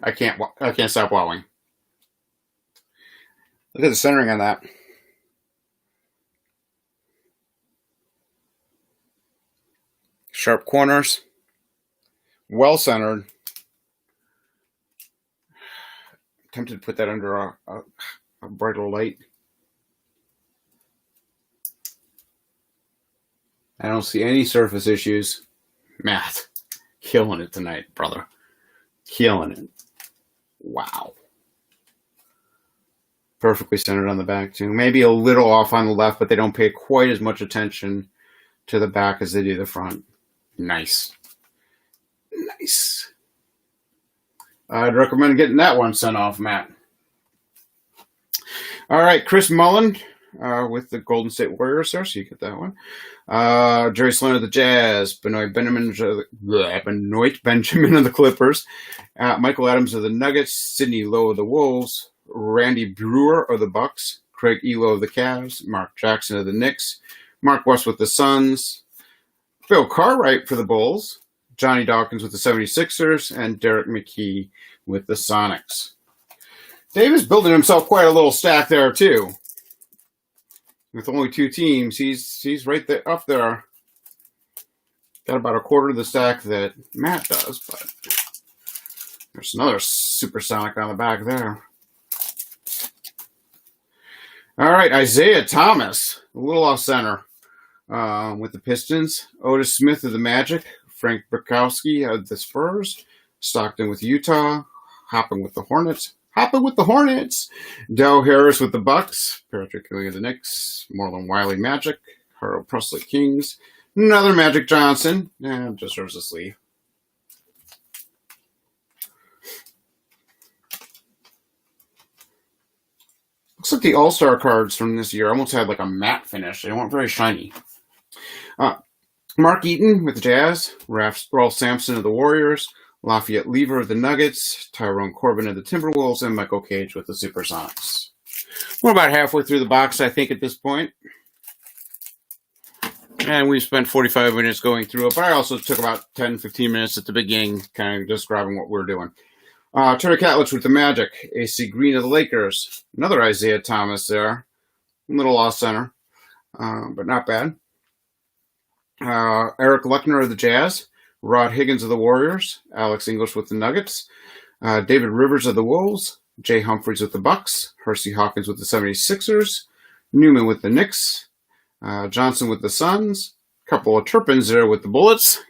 I can't stop wowing. Look at the centering on that. Sharp corners. Well centered. Tempted to put that under a brighter light. I don't see any surface issues. Matt, killing it tonight, brother. Killing it. Wow. Perfectly centered on the back, too. Maybe a little off on the left, but they don't pay quite as much attention to the back as they do the front. Nice. I'd recommend getting that one sent off, Matt. All right, Chris Mullin with the Golden State Warriors there, so you get that one. Jerry Sloan of the Jazz. Benoit Benjamin of the Clippers. Michael Adams of the Nuggets. Sidney Lowe of the Wolves. Randy Brewer of the Bucks. Craig Elo of the Cavs. Mark Jackson of the Knicks. Mark West with the Suns. Phil Cartwright for the Bulls. Johnny Dawkins with the 76ers. And Derek McKee with the Sonics. Dave is building himself quite a little stack there, too. With only 2 teams, he's right there, up there. Got about a quarter of the stack that Matt does, but there's another Supersonic on the back there. All right, Isaiah Thomas, a little off center with the Pistons. Otis Smith of the Magic. Frank Bukowski of the Spurs. Stockton with Utah. Hopping with the Hornets. Del Harris with the Bucks. Patrick Ewing of the Knicks. Marlon Wiley Magic. Harold Presley Kings. Another Magic Johnson. And deserves a sleeve. Looks like the All-Star cards from this year almost had like a matte finish. They weren't very shiny. Mark Eaton with the Jazz. Ralph Sampson of the Warriors. Lafayette Lever of the Nuggets, Tyrone Corbin of the Timberwolves, and Michael Cage with the Supersonics. We're about halfway through the box, I think, at this point. And we've spent 45 minutes going through it, but I also took about 10, 15 minutes at the beginning, kind of describing what we're doing. Terry Catlich with the Magic, AC Green of the Lakers, another Isaiah Thomas there, a little off center, but not bad. Eric Luckner of the Jazz, Rod Higgins of the Warriors, Alex English with the Nuggets, David Rivers of the Wolves, Jay Humphries with the Bucks, Hersey Hawkins with the 76ers, Newman with the Knicks, Johnson with the Suns, a couple of Turpins there with the Bullets,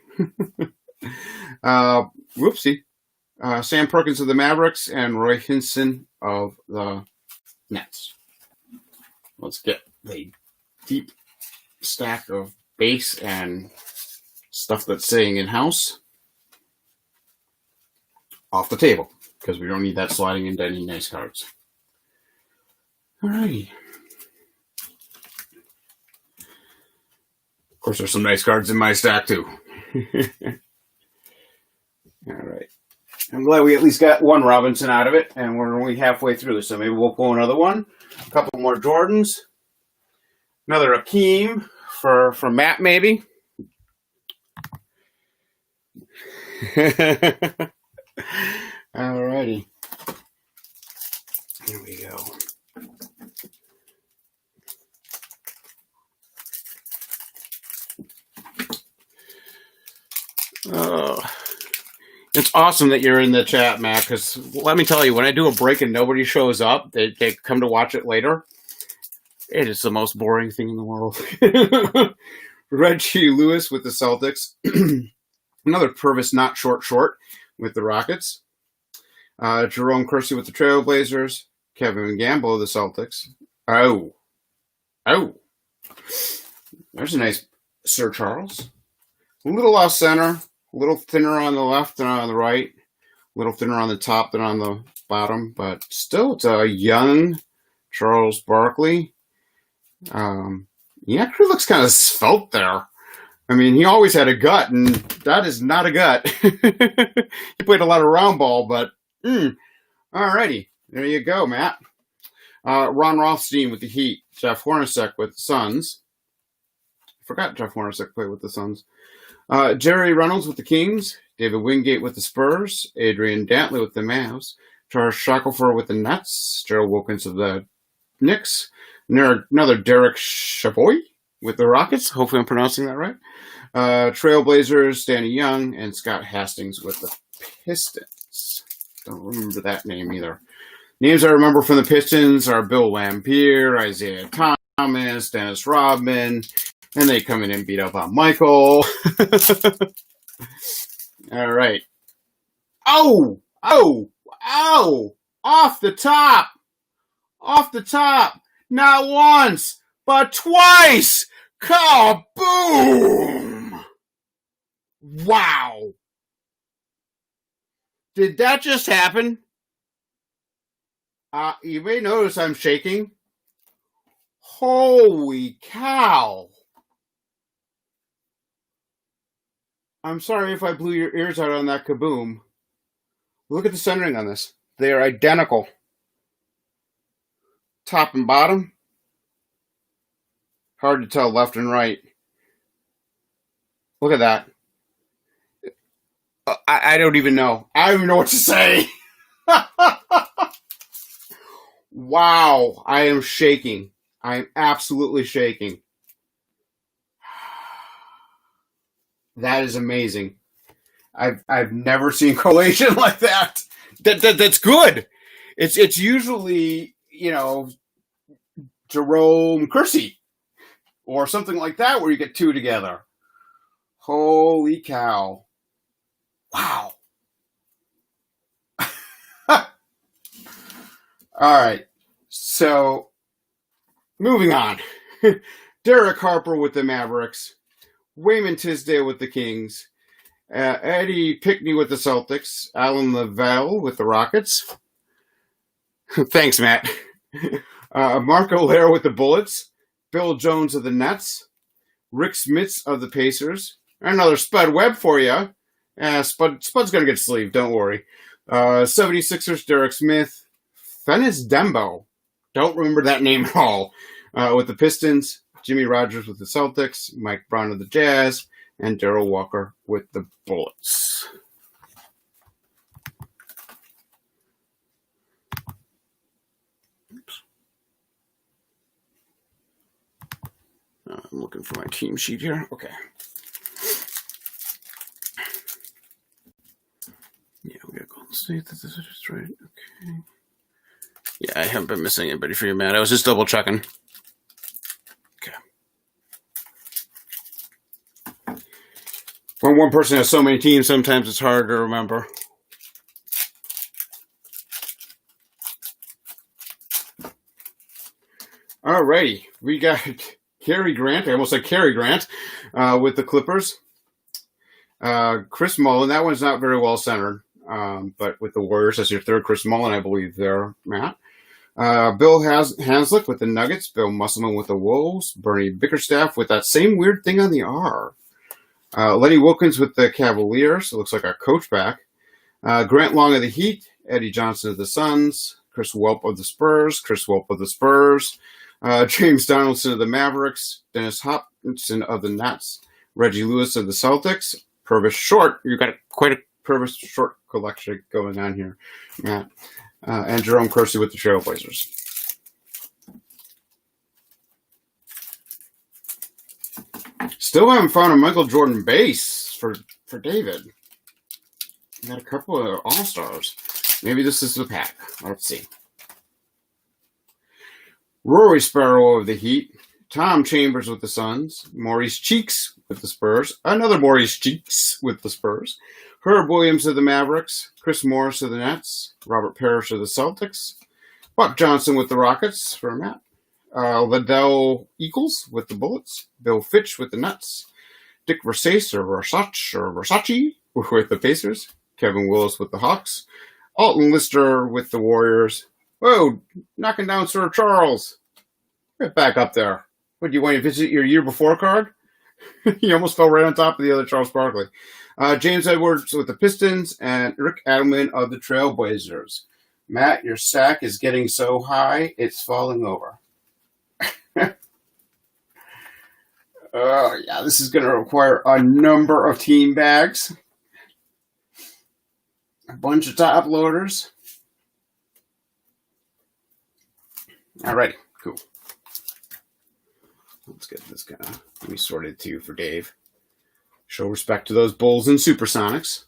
Sam Perkins of the Mavericks, and Roy Hinson of the Nets. let's get the deep stack of base and stuff that's staying in-house off the table, because we don't need that sliding into any nice cards. Alrighty. Of course, there's some nice cards in my stack, too. Alright. I'm glad we at least got one Robinson out of it, and we're only halfway through, so maybe we'll pull another one. A couple more Jordans. Another Akeem for Matt, maybe. Alrighty. Here we go. It's awesome that you're in the chat, Matt, because let me tell you, when I do a break and nobody shows up, they come to watch it later. It is the most boring thing in the world. Reggie Lewis with the Celtics. Another Purvis not short with the Rockets. Jerome Kersey with the Trailblazers. Kevin Gamble of the Celtics. Oh. There's a nice Sir Charles. A little off center. A little thinner on the left than on the right. A little thinner on the top than on the bottom. But still, it's a young Charles Barkley. He actually looks kind of svelte there. I mean, he always had a gut, and that is not a gut. He played a lot of round ball, but alrighty. There you go, Matt. Ron Rothstein with the Heat. Jeff Hornacek with the Suns. I forgot Jeff Hornacek played with the Suns. Jerry Reynolds with the Kings. David Wingate with the Spurs. Adrian Dantley with the Mavs. Charles Shackelford with the Nets. Gerald Wilkins of the Knicks. Another Derek Chavoy with the Rockets. Hopefully I'm pronouncing that right. Trailblazers, Danny Young, and Scott Hastings with the Pistons. Don't remember that name either. Names I remember from the Pistons are Bill Laimbeer, Isaiah Thomas, Dennis Rodman, and they come in and beat up on Michael. All right. Oh! Off the top! Not once, but twice! Kaboom! Wow. Did that just happen? You may notice I'm shaking. Holy cow. I'm sorry if I blew your ears out on that kaboom. Look at the centering on this. They are identical. Top and bottom. Hard to tell left and right. Look at that. I don't even know. I don't even know what to say. Wow. I am shaking. I am absolutely shaking. That is amazing. I've never seen correlation like that. That's good. It's usually, Jerome Kersey or something like that where you get two together. Holy cow. Wow. All right. So, moving on. Derek Harper with the Mavericks. Wayman Tisdale with the Kings. Eddie Pickney with the Celtics. Alan Lavelle with the Rockets. Thanks, Matt. Marco Lair with the Bullets. Bill Jones of the Nets. Rick Smits of the Pacers. Another Spud Webb for you. Spud's going to get sleeved, don't worry. 76ers, Derek Smith. Fennis Dembo. Don't remember that name at all. With the Pistons. Jimmy Rogers with the Celtics. Mike Brown of the Jazz. And Darrell Walker with the Bullets. Oops. I'm looking for my team sheet here. Okay. Yeah, we got Golden State. This is right. Okay. Yeah, I haven't been missing anybody for you, Matt. I was just double checking. Okay. When one person has so many teams, sometimes it's hard to remember. All Alrighty, we got Cary Grant. I almost said Cary Grant with the Clippers. Chris Mullin. That one's not very well centered, but with the Warriors, that's your third Chris Mullin, I believe. There, Matt. Bill Hanslick with the Nuggets. Bill Musselman with the Wolves. Bernie Bickerstaff with that same weird thing on the R. Lenny Wilkins with the Cavaliers. It looks like our coach back. Grant Long of the Heat. Eddie Johnson of the Suns. Chris Welp of the Spurs. Chris Welp of the Spurs. James Donaldson of the Mavericks. Dennis Hopkinson of the Nets. Reggie Lewis of the Celtics. Purvis Short. You've got quite a Purvis Short collection going on here, Matt. And Jerome Kersey with the Trailblazers. Still haven't found a Michael Jordan base for David. Got a couple of All-Stars. Maybe this is the pack. Let's see. Rory Sparrow of the Heat. Tom Chambers with the Suns. Maurice Cheeks with the Spurs. Another Maurice Cheeks with the Spurs. Herb Williams of the Mavericks. Chris Morris of the Nets. Robert Parrish of the Celtics. Buck Johnson with the Rockets for Matt. Liddell Eagles with the Bullets. Bill Fitch with the Nets. Dick Versace or Versace with the Pacers. Kevin Willis with the Hawks. Alton Lister with the Warriors. Whoa, knocking down Sir Charles. Get back up there. What, do you want to visit your year before card? He almost fell right on top of the other Charles Barkley. James Edwards with the Pistons and Rick Adelman of the Trailblazers. Matt, your stack is getting so high, it's falling over. Yeah, this is going to require a number of team bags. A bunch of top loaders. Alrighty, cool. Let's get this kind of sorted too for Dave. Show respect to those Bulls and Supersonics.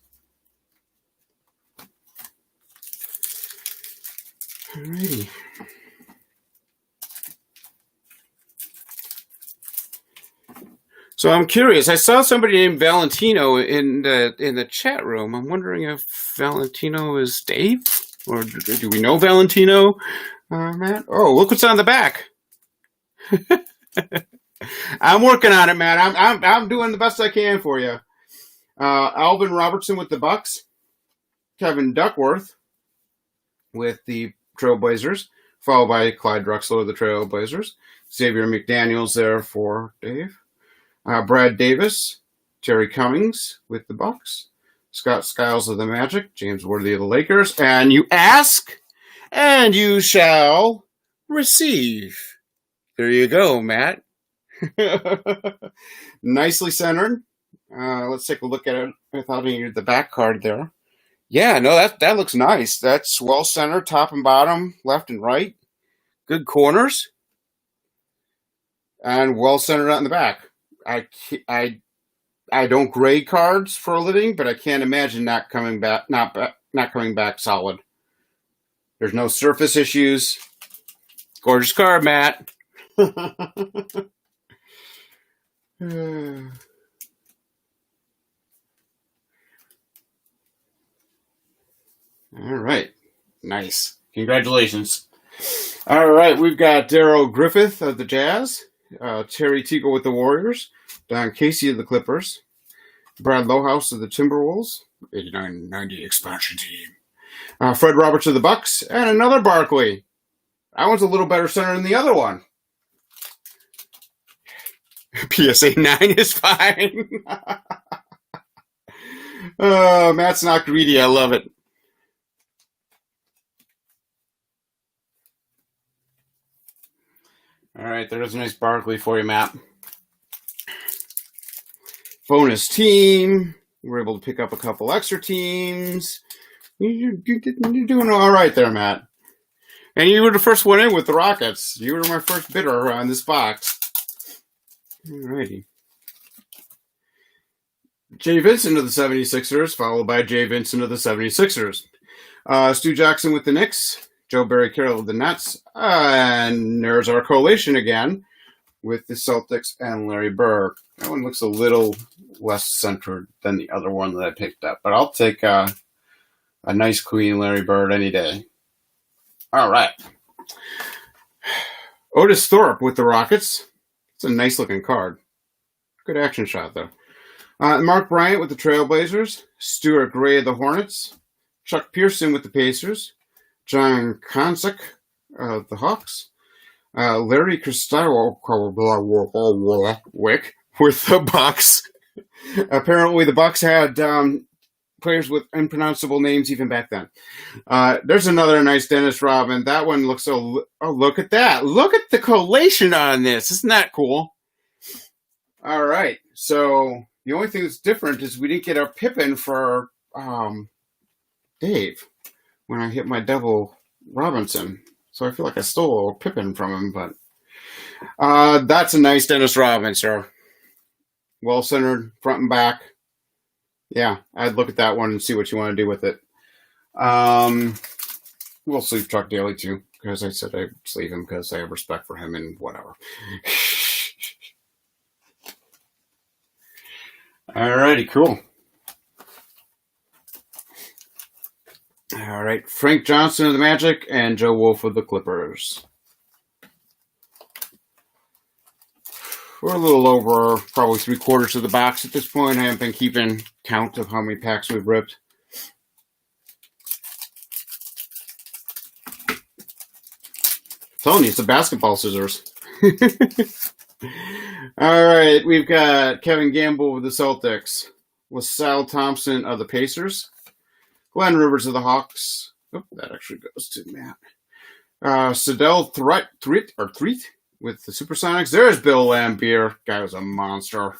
Alrighty. So I'm curious. I saw somebody named Valentino in the chat room. I'm wondering if Valentino is Dave, or do we know Valentino, Matt? Oh, look what's on the back. I'm working on it, Matt. I'm doing the best I can for you. Alvin Robertson with the Bucks. Kevin Duckworth with the Trailblazers, followed by Clyde Drexler of the Trailblazers. Xavier McDaniels there for Dave. Brad Davis, Terry Cummings with the Bucks. Scott Skiles of the Magic. James Worthy of the Lakers. And you ask, and you shall receive. There you go, Matt. Nicely centered. Let's take a look at it without the back card there. Yeah, no, that looks nice. That's well centered, top and bottom, left and right. Good corners. And well centered out in the back. I don't grade cards for a living, but I can't imagine not coming back solid. There's no surface issues. Gorgeous card, Matt. All right. Nice. Congratulations. All right. We've got Darryl Griffith of the Jazz, Terry Teagle with the Warriors, Don Casey of the Clippers, Brad Lowhouse of the Timberwolves, 89-90 expansion team, Fred Roberts of the Bucks, and another Barkley. That one's a little better center than the other one. PSA 9 is fine. Oh, Matt's not greedy. I love it. All right, there's a nice Barkley for you, Matt. Bonus team. We're able to pick up a couple extra teams. You're doing all right there, Matt. And you were the first one in with the Rockets. You were my first bidder on this box. Alrighty. Jay Vincent of the 76ers, followed by Jay Vincent of the 76ers. Stu Jackson with the Knicks. Joe Barry Carroll of the Nets. And there's our collation again with the Celtics and Larry Bird. That one looks a little less centered than the other one that I picked up. But I'll take a nice clean Larry Bird any day. All right. Otis Thorpe with the Rockets. It's a nice looking card. Good action shot, though. Mark Bryant with the Trailblazers. Stuart Gray of the Hornets. Chuck Pearson with the Pacers. John Konchak of the Hawks. Larry Kristowiak with the Bucks. Apparently, the Bucks had players with unpronounceable names even back then. There's another nice Dennis Rodman. That one looks so... Oh, look at that. Look at the collation on this. Isn't that cool? All right. So the only thing that's different is we didn't get our Pippin for Dave when I hit my double Robinson. So I feel like I stole a Pippin from him, but that's a nice Dennis Rodman, sir. Well centered, front and back. Yeah, I'd look at that one and see what you want to do with it. We'll sleeve Chuck Daly too, because I said I'd sleeve him because I have respect for him and whatever. Alrighty, cool. All right, Frank Johnson of the Magic and Joe Wolf of the Clippers. We're a little over probably 3/4 of the box at this point. I haven't been keeping count of how many packs we've ripped. I'm telling you, it's the basketball scissors. All right, we've got Kevin Gamble with the Celtics, LaSalle Thompson of the Pacers, Glenn Rivers of the Hawks. Oh, that actually goes to Matt. Sedell Threet with the Supersonics. There's Bill Laimbeer. Guy was a monster.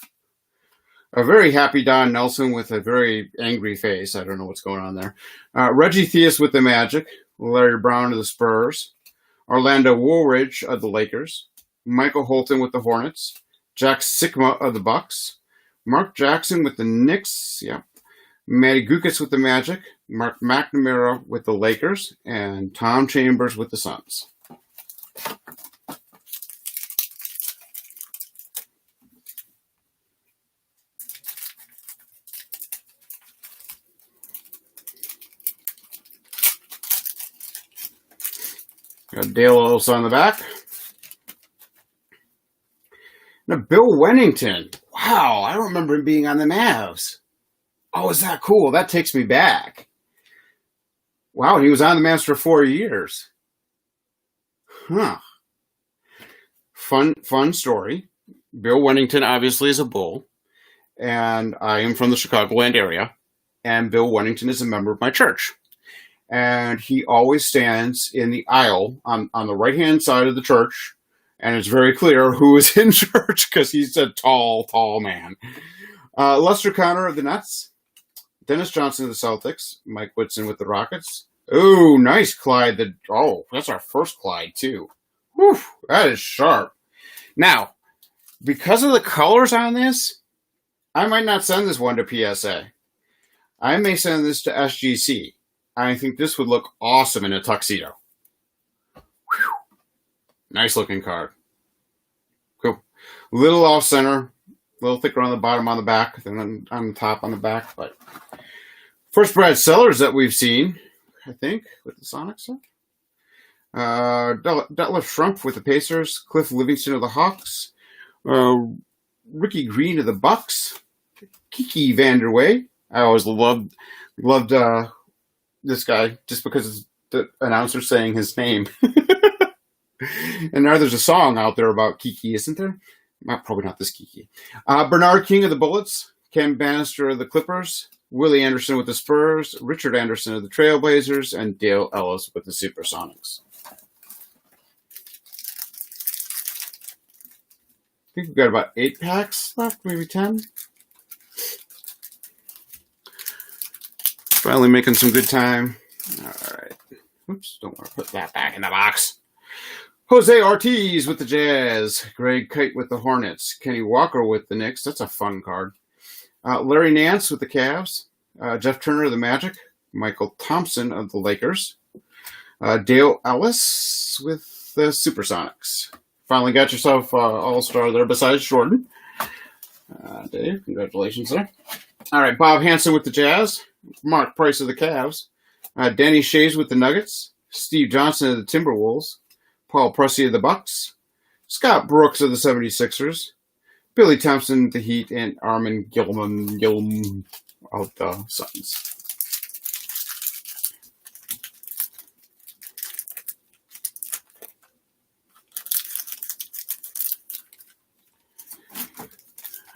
A very happy Don Nelson with a very angry face. I don't know what's going on there. Reggie Theus with the Magic. Larry Brown of the Spurs. Orlando Woolridge of the Lakers. Michael Holton with the Hornets. Jack Sikma of the Bucks. Mark Jackson with the Knicks. Yep. Matty Gukas with the Magic. Mark McNamara with the Lakers. And Tom Chambers with the Suns. Got Dale Ellis on the back. Now, Bill Wennington. Wow, I don't remember him being on the Mavs. Oh, is that cool? That takes me back. Wow, and he was on the Mavs for 4 years. Huh. Fun story. Bill Wennington obviously is a Bull, and I am from the Chicagoland area, and Bill Wennington is a member of my church. And he always stands in the aisle on the right-hand side of the church, and it's very clear who is in church because he's a tall man. Lester Connor of the Nets, Dennis Johnson of the Celtics, Mike Woodson with the Rockets. Oh, nice Clyde. That's our first Clyde, too. Whew, that is sharp. Now, because of the colors on this, I might not send this one to PSA. I may send this to SGC. I think this would look awesome in a tuxedo. Whew. Nice looking card. Cool. Little off center, a little thicker on the bottom on the back than on the top on the back. But first Brad Sellers that we've seen, I think, with the Sonics. Detlef Schrempf with the Pacers, Cliff Livingston of the Hawks, Ricky Green of the Bucks, Kiki Vanderway. I always loved this guy just because the announcer saying his name. And now there's a song out there about Kiki, isn't there? Probably not this Kiki. Bernard King of the Bullets, Ken Bannister of the Clippers, Willie Anderson with the Spurs, Richard Anderson of the Trailblazers, and Dale Ellis with the Supersonics. I think we've got about 8 packs left, maybe 10. Finally making some good time. All right. Oops, don't want to put that back in the box. Jose Ortiz with the Jazz. Greg Kite with the Hornets. Kenny Walker with the Knicks. That's a fun card. Larry Nance with the Cavs. Jeff Turner of the Magic. Michael Thompson of the Lakers. Dale Ellis with the Supersonics. Finally got yourself an all-star there besides Jordan. Dave, congratulations there. All right, Bob Hansen with the Jazz. Mark Price of the Cavs. Danny Shays with the Nuggets. Steve Johnson of the Timberwolves. Paul Pressey of the Bucks. Scott Brooks of the 76ers, Billy Thompson of the Heat, and Armin Gilman of the Suns.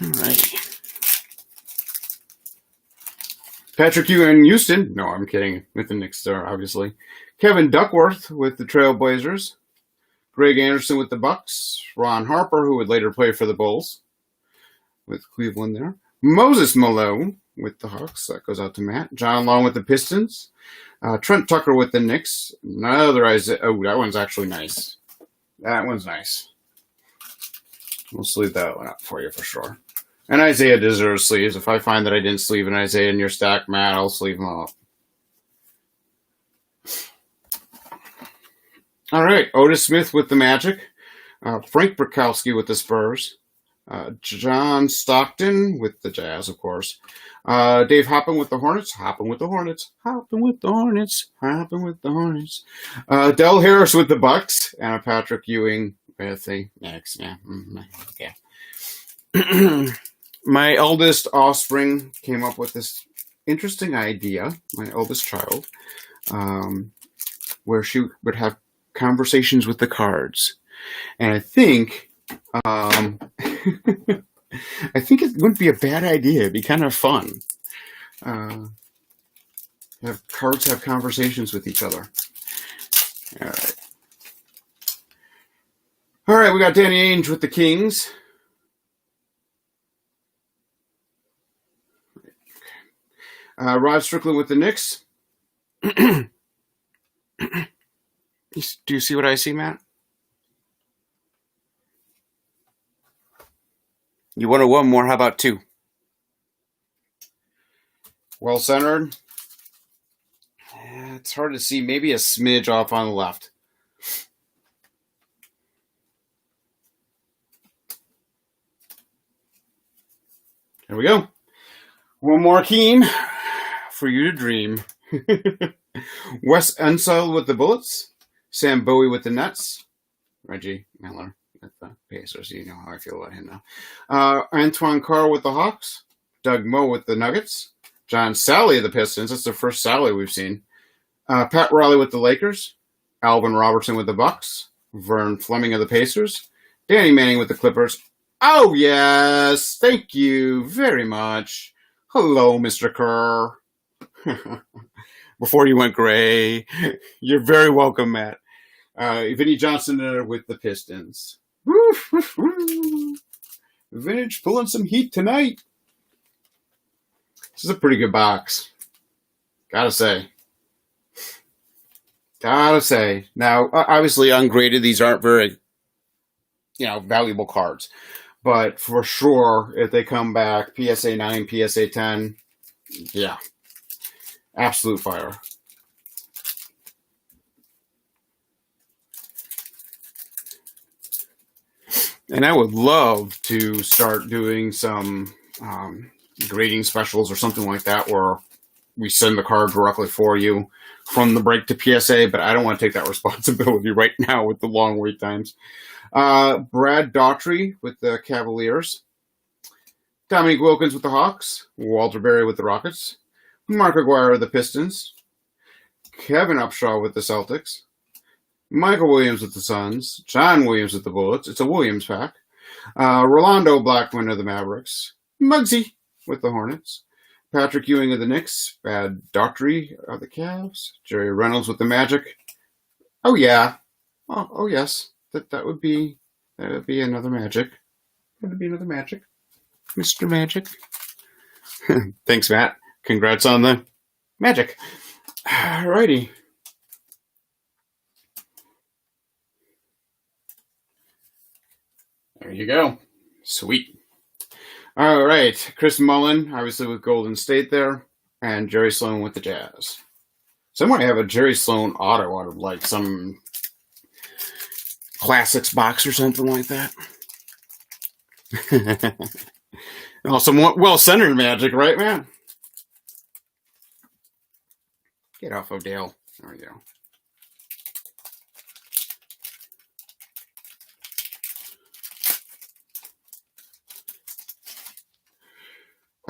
All right. Patrick Ewing, Houston. No, I'm kidding. With the Knicks there, obviously. Kevin Duckworth with the Trailblazers. Greg Anderson with the Bucks. Ron Harper, who would later play for the Bulls, with Cleveland there. Moses Malone with the Hawks. That goes out to Matt. John Long with the Pistons. Trent Tucker with the Knicks. Another Isaiah. Oh, that one's actually nice. That one's nice. We'll sleeve that one up for you for sure. And Isaiah deserves sleeves. If I find that I didn't sleeve an Isaiah in your stack, Matt, I'll sleeve them up. All right. Otis Smith with the Magic. Frank Brakowski with the Spurs. John Stockton with the Jazz, of course. Dave Hoppin with the Hornets. Hoppin with the Hornets. Hoppin with the Hornets. Hoppin with the Hornets. Del Harris with the Bucks. And Patrick Ewing with the Knicks. Yeah. Okay. My eldest offspring came up with this interesting idea, my eldest child, where she would have conversations with the cards. And I think I think it wouldn't be a bad idea. It'd be kind of fun. Have cards have conversations with each other. All right. All right, we got Danny Ainge with the Kings. Rod Strickland with the Knicks. Do you see what I see, Matt? You wanted one more? How about two? Well centered. It's hard to see. Maybe a smidge off on the left. There we go. One more Keen for you to dream. Wes Unseld with the Bullets. Sam Bowie with the Nets. Reggie Miller with the Pacers. You know how I feel about him now. Antoine Carr with the Hawks. Doug Moe with the Nuggets. John Sally of the Pistons. That's the first Sally we've seen. Pat Riley with the Lakers. Alvin Robertson with the Bucks. Vern Fleming of the Pacers. Danny Manning with the Clippers. Oh, yes. Thank you very much. Hello, Mr. Kerr. Before you went gray. You're very welcome, Matt. Vinny Johnson with the Pistons. Vintage pulling some heat tonight. This is a pretty good box. Gotta say. Now, obviously, ungraded, these aren't very, valuable cards. But for sure, if they come back, PSA 9, PSA 10, yeah. Absolute fire. And I would love to start doing some grading specials or something like that where we send the card directly for you from the break to PSA, but I don't want to take that responsibility right now with the long wait times. Brad Daughtry with the Cavaliers. Dominique Wilkins with the Hawks. Walter Berry with the Rockets. Mark Aguirre with the Pistons. Kevin Upshaw with the Celtics. Michael Williams with the Suns. John Williams with the Bullets. It's a Williams pack. Rolando Blackman of the Mavericks. Muggsy with the Hornets. Patrick Ewing of the Knicks. Brad Daughtry of the Cavs. Jerry Reynolds with the Magic. Oh, yeah. Oh yes. That would be another Magic. That would be another Magic. Mr. Magic. Thanks, Matt. Congrats on the Magic. Alrighty. There you go. Sweet. All right. Chris Mullin, obviously with Golden State there, and Jerry Sloan with the Jazz. Someone have a Jerry Sloan auto out of like some classics box or something like that. Some well-centered Magic, right, man? Get off Odell. There we go.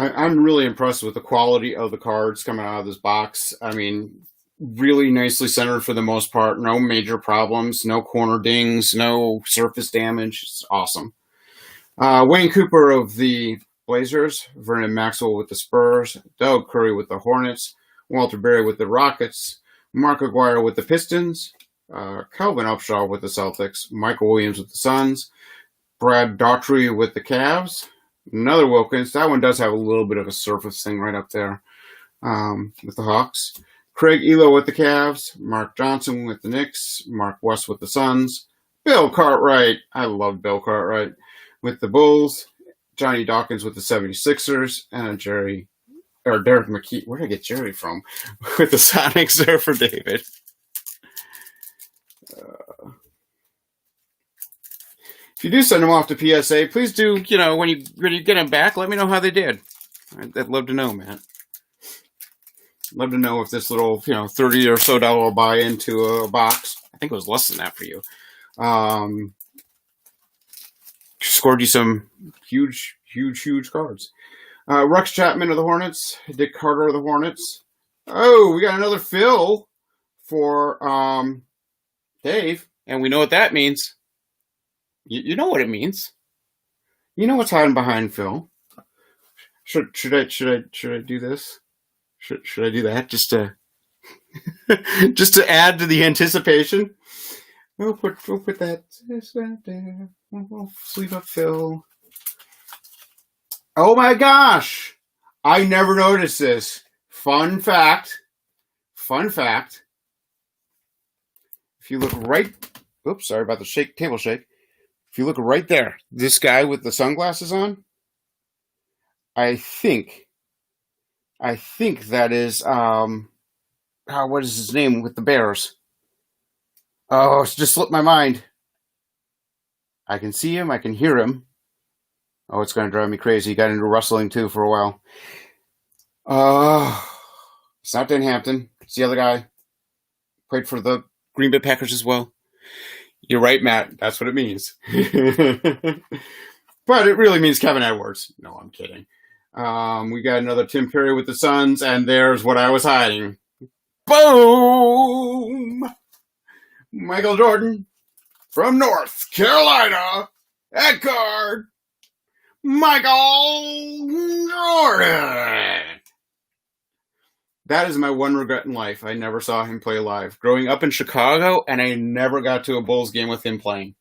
I'm really impressed with the quality of the cards coming out of this box. I mean, really nicely centered for the most part. No major problems, no corner dings, no surface damage. It's awesome. Wayne Cooper of the Blazers, Vernon Maxwell with the Spurs, Doug Curry with the Hornets, Walter Berry with the Rockets, Mark Aguirre with the Pistons, Calvin Upshaw with the Celtics, Michael Williams with the Suns, Brad Daughtry with the Cavs, another Wilkins. That one does have a little bit of a surface thing right up there with the Hawks. Craig Elo with the Cavs, Mark Johnson with the Knicks, Mark West with the Suns, Bill Cartwright, I love Bill Cartwright, with the Bulls, Johnny Dawkins with the 76ers, and Derek McKee. Where did I get Jerry from? With the Sonics there for David. If you do send them off to PSA, please do, when you get them back, let me know how they did. I'd love to know, man. Love to know if this little, $30 or so buy into a box, I think it was less than that for you, scored you some huge cards. Rex Chapman of the Hornets, Dick Carter of the Hornets. Oh, we got another Phil for Dave, and we know what that means. You know what it means. You know what's hiding behind Phil. Should I do this? Should I do that just to just to add to the anticipation? We'll put that right there. We'll sleeve up Phil. Oh my gosh! I never noticed this. Fun fact. If you look right, oops, sorry about the table shake. If you look right there, this guy with the sunglasses on, I think that is, what is his name with the Bears? Oh, it's just slipped my mind. I can see him, I can hear him. Oh, it's going to drive me crazy. Got into wrestling too for a while. It's not Dan Hampton. It's the other guy. Played for the Green Bay Packers as well. You're right, Matt. That's what it means. But it really means Kevin Edwards. No, I'm kidding. We got another Tim Perry with the Suns, and there's what I was hiding. Boom! Michael Jordan from North Carolina at guard. Michael Jordan. That is my one regret in life. I never saw him play live. Growing up in Chicago, and I never got to a Bulls game with him playing.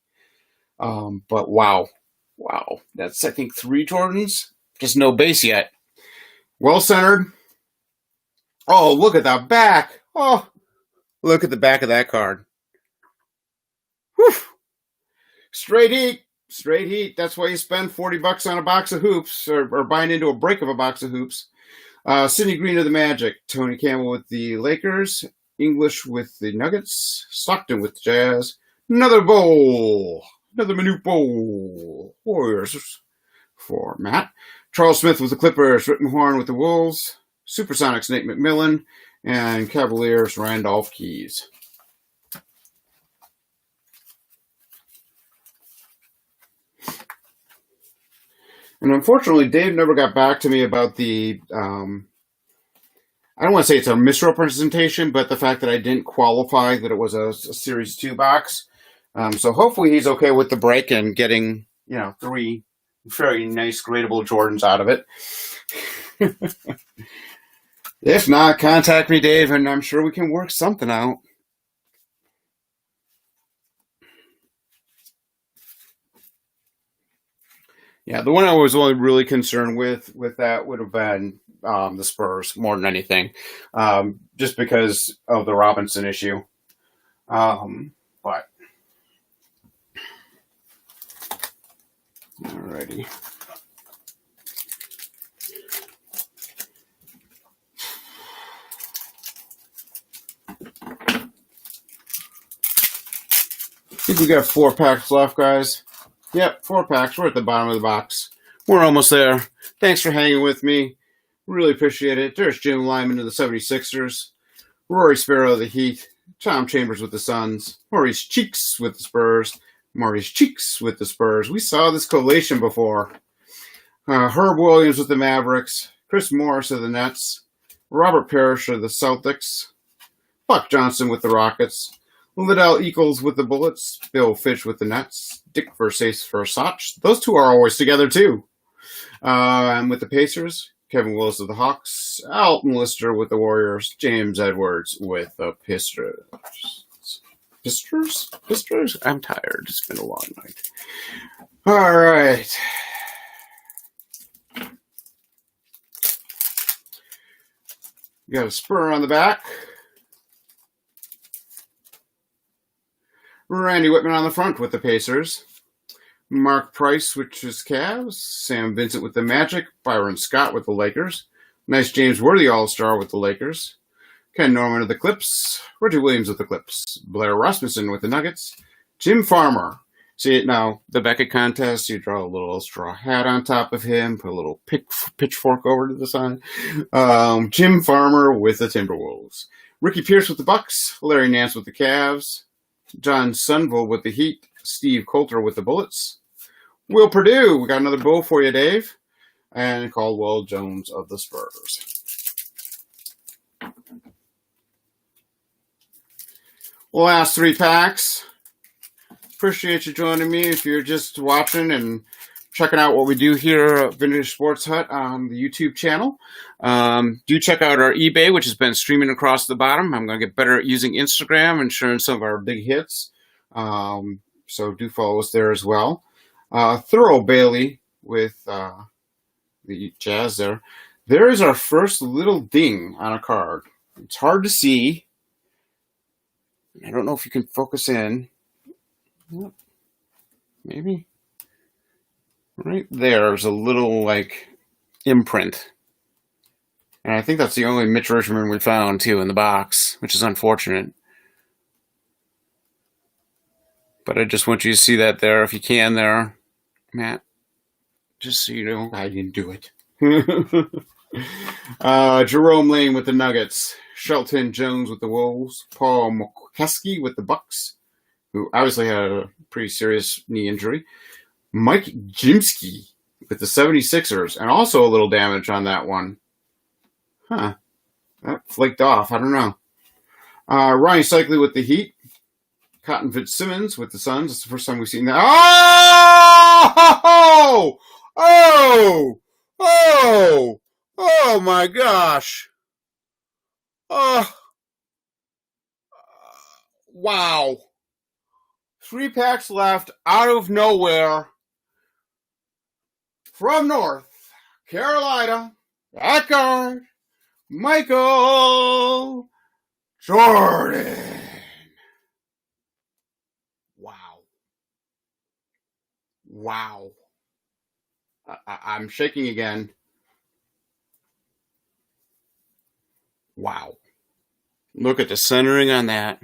But wow. That's, I think, 3 Jordans. Just no base yet. Well centered. Oh, look at the back. Oh, look at the back of that card. Whew. Straight heat. That's why you spend $40 on a box of hoops, or buying into a break of a box of hoops. Sidney Green of the Magic, Tony Campbell with the Lakers, English with the Nuggets, Stockton with the Jazz, another minute bowl. Warriors for Matt. Charles Smith with the Clippers, Rittenhorn with the Wolves, Supersonics Nate McMillan, and Cavaliers Randolph Keys. And unfortunately, Dave never got back to me about the, I don't want to say it's a misrepresentation, but the fact that I didn't qualify that it was a Series 2 box. So hopefully he's okay with the break and getting, 3 very nice gradable Jordans out of it. If not, contact me, Dave, and I'm sure we can work something out. Yeah, the one I was only really concerned with that would have been the Spurs more than anything, just because of the Robinson issue. But alrighty. I think we got 4 packs left, guys. Yep, 4 packs. We're at the bottom of the box. We're almost there. Thanks for hanging with me. Really appreciate it. There's Jim Lyman of the 76ers. Rory Sparrow of the Heat. Tom Chambers with the Suns. Maurice Cheeks with the Spurs. We saw this collation before. Herb Williams with the Mavericks. Chris Morris of the Nets, Robert Parrish of the Celtics, Buck Johnson with the Rockets, Liddell Eccles with the Bullets, Bill Fitch with the Nets, Dick Versace. Those two are always together too. And with the Pacers, Kevin Willis of the Hawks, Alton Lister with the Warriors, James Edwards with the Pistons. Pistons? I'm tired. It's been a long night. All right. You got a Spur on the back. Randy Whitman on the front with the Pacers. Mark Price, which is Cavs. Sam Vincent with the Magic. Byron Scott with the Lakers. Nice James Worthy All-Star with the Lakers. Ken Norman of the Clips. Reggie Williams with the Clips. Blair Rasmussen with the Nuggets. Jim Farmer. See it now, the Beckett contest, you draw a little straw hat on top of him, put a little pitchfork over to the side. Jim Farmer with the Timberwolves. Ricky Pierce with the Bucks. Larry Nance with the Cavs. John Sunville with the Heat. Steve Coulter with the Bullets. Will Perdue, we got another Bull for you, Dave. And Caldwell Jones of the Spurs. Last 3 packs. Appreciate you joining me if you're just watching and checking out what we do here at Vintage Sports Hut on the YouTube channel. Do check out our eBay, which has been streaming across the bottom. I'm going to get better at using Instagram and sharing some of our big hits. So do follow us there as well. Thorough Bailey with the Jazz there. There is our first little ding on a card. It's hard to see. I don't know if you can focus in. Maybe right there's a little like imprint, and I think that's the only Mitch Richmond we found too in the box, which is unfortunate. But I just want you to see that there, if you can, there, Matt, just so you know I didn't do it. Jerome Lane with the Nuggets, Shelton Jones with the Wolves, Paul McKeskey with the Bucks, who obviously had a pretty serious knee injury. Mike Jimsky with the 76ers, and also a little damage on that one. That flaked off. I don't know. Ryan Cycli with the Heat. Cotton Fitzsimmons with the Suns. It's the first time we've seen that. Oh my gosh. Wow. 3 packs left out of nowhere from North Carolina. That card, Michael Jordan. Wow. I'm shaking again. Wow. Look at the centering on that.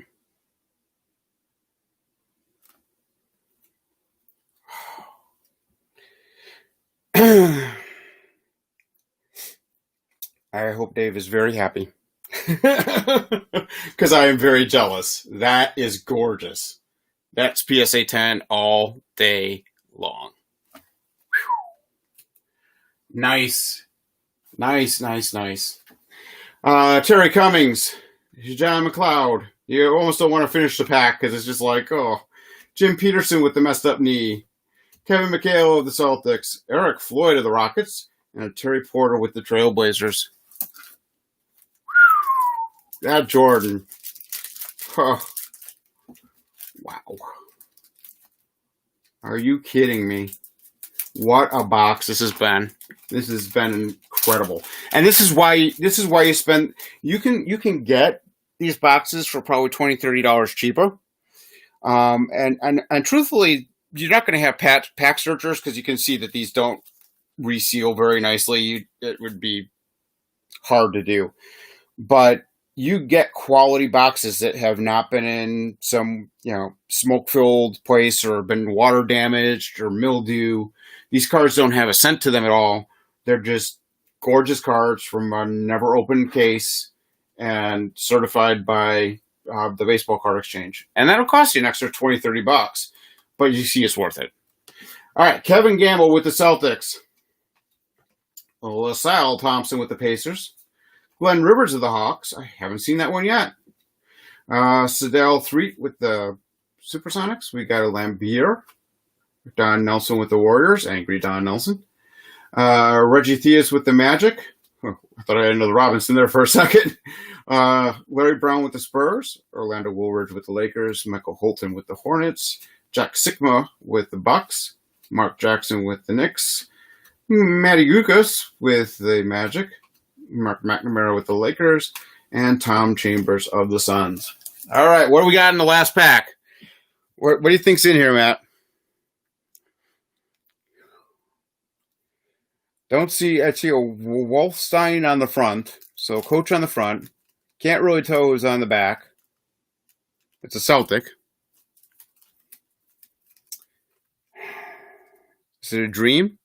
I hope Dave is very happy. Because I am very jealous. That is gorgeous. That's PSA 10 all day long. Whew. Nice. Terry Cummings. John McLeod. You almost don't want to finish the pack because it's just like, oh. Jim Peterson with the messed up knee. Kevin McHale of the Celtics. Eric Floyd of the Rockets. And Terry Porter with the Trailblazers. That Jordan. Oh. Wow. Are you kidding me? What a box this has been. This has been incredible. And this is why you spend you can get these boxes for probably $20, $30 cheaper. And truthfully, you're not going to have pack searchers because you can see that these don't reseal very nicely. It would be hard to do. But you get quality boxes that have not been in some, smoke-filled place or been water damaged or mildew. These cards don't have a scent to them at all. They're just gorgeous cards from a never opened case and certified by the Baseball Card Exchange. And that'll cost you an extra $20, $30. But you see it's worth it. All right, Kevin Gamble with the Celtics. LaSalle Thompson with the Pacers. Glenn Rivers of the Hawks. I haven't seen that one yet. Sadell Threet with the Supersonics. We got a Lambier. Don Nelson with the Warriors. Angry Don Nelson. Reggie Theus with the Magic. Oh, I thought I had another Robinson there for a second. Larry Brown with the Spurs. Orlando Woolridge with the Lakers. Michael Holton with the Hornets. Jack Sigma with the Bucks. Mark Jackson with the Knicks. Matty Gukas with the Magic. Mark McNamara with the Lakers. And Tom Chambers of the Suns. All right, what do we got in the last pack? What do you think's in here, Matt? I see a Wolfstein on the front. So coach on the front. Can't really tell who's on the back. It's a Celtic. Is it a dream?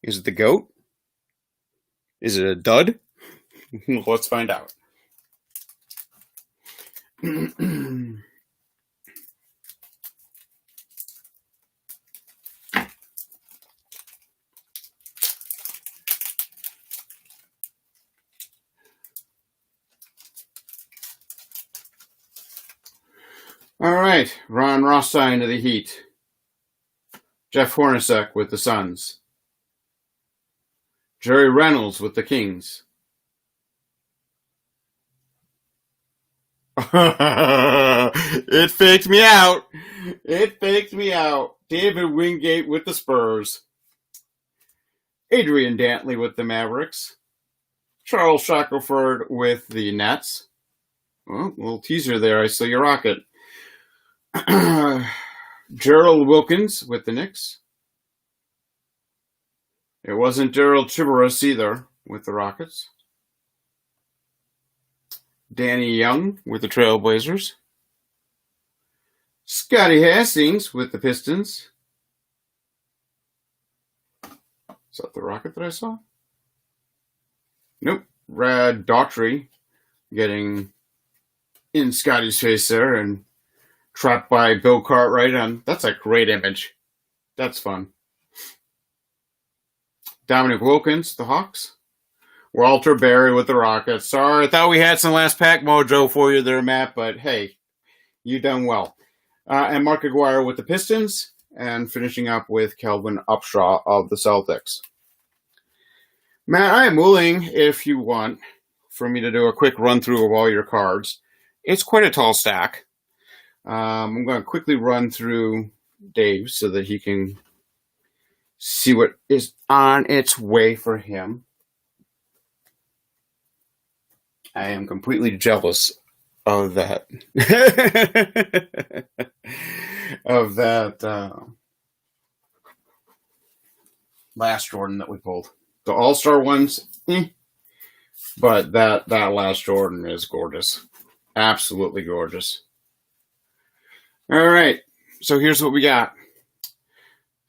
Is it the GOAT? Is it a dud? Let's find out. All right, Ron Rothstein of the Heat. Jeff Hornacek with the Suns. Jerry Reynolds with the Kings. It faked me out. It faked me out. David Wingate with the Spurs. Adrian Dantley with the Mavericks. Charles Shackelford with the Nets. Oh, a little teaser there. I saw your rocket. Gerald Wilkins with the Knicks. It wasn't Gerald Chibaras either with the Rockets. Danny Young with the Trailblazers. Scotty Hastings with the Pistons. Is that the Rocket that I saw? Nope. Brad Daughtry getting in Scotty's face there and trapped by Bill Cartwright. That's a great image. That's fun. Dominic Wilkins, the Hawks. Walter Berry with the Rockets. Sorry, I thought we had some last pack mojo for you there, Matt, but hey, you done well. And Mark Aguirre with the Pistons, and finishing up with Kelvin Upshaw of the Celtics. Matt, I am willing, if you want, for me to do a quick run-through of all your cards. It's quite a tall stack. I'm going to quickly run through Dave so that he can see what is on its way for him. I am completely jealous of that. of that last Jordan that we pulled. The All-Star ones, but that last Jordan is gorgeous. Absolutely gorgeous. All right, so here's what we got.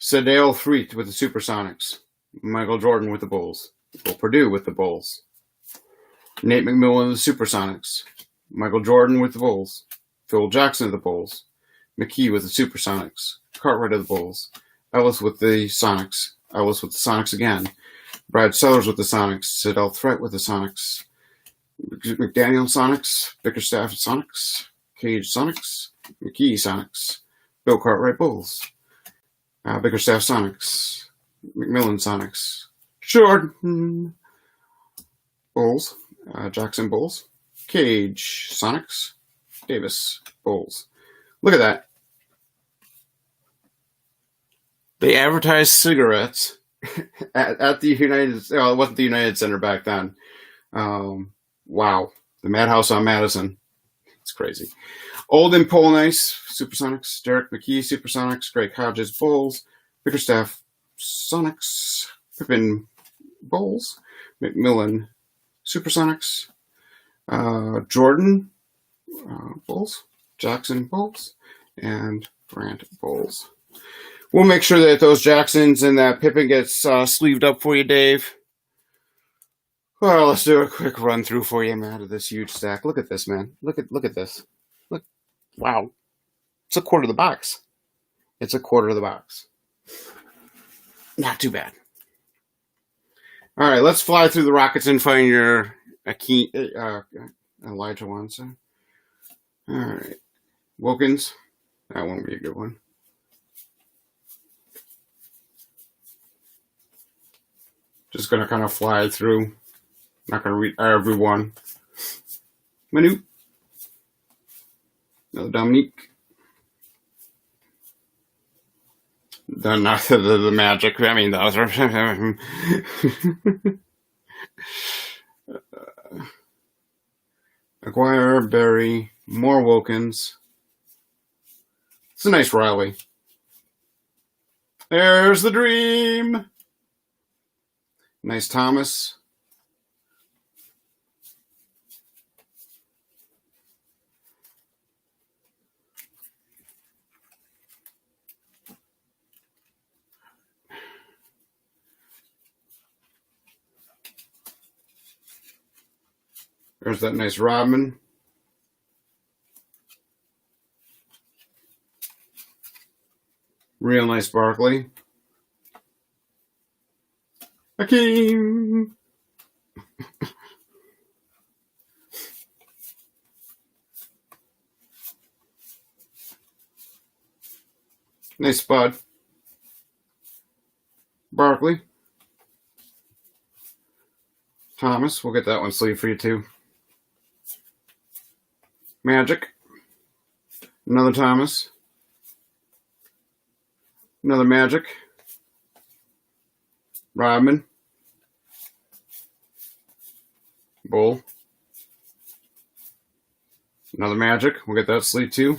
Sadell Threet with the Supersonics. Michael Jordan with the Bulls. Will Purdue with the Bulls. Nate McMillan with the Supersonics. Michael Jordan with the Bulls. Phil Jackson of the Bulls. McKee with the Supersonics. Cartwright of the Bulls. Ellis with the Sonics. Ellis with the Sonics again. Brad Sellers with the Sonics. Sadell Threet with the Sonics. McDaniel Sonics. Bickerstaff Sonics. Cage Sonics. McKee Sonics. Bill Cartwright Bulls. Bickerstaff Sonics. McMillan Sonics. Jordan Bulls. Jackson Bulls. Cage Sonics. Davis Bulls. Look at that. They advertised cigarettes at the United. Well, it wasn't the United Center back then. Wow, the Madhouse on Madison. It's crazy. Olden Polnice Supersonics. Derek McKee Supersonics. Greg Hodges Bulls. Bickerstaff Sonics. Pippin Bulls. McMillan Supersonics. Jordan Bulls. Jackson Bulls. And Grant Bulls. We'll make sure that those Jacksons and that Pippin gets sleeved up for you, Dave. Well, let's do a quick run through for you, man, of this huge stack. Look at this, man. Look at this. Look, wow. It's a quarter of the box. It's a quarter of the box. Not too bad. All right, let's fly through the rockets and find your Elijah wants. All right, Wilkins. That won't be a good one. Just gonna kind of fly through. Not gonna read everyone. Manu. No, Dominique. The Magic. I mean, those are. Aguirre, Berry, more Wilkins. It's a nice rally. There's the dream. Nice Thomas. There's that nice Rodman. Real nice Barkley. Hakeem. Nice spot. Barkley. Thomas. We'll get that one sleeve for you too. Magic. Another Thomas. Another Magic. Rodman. Bull. Another Magic. We'll get that sleeve too.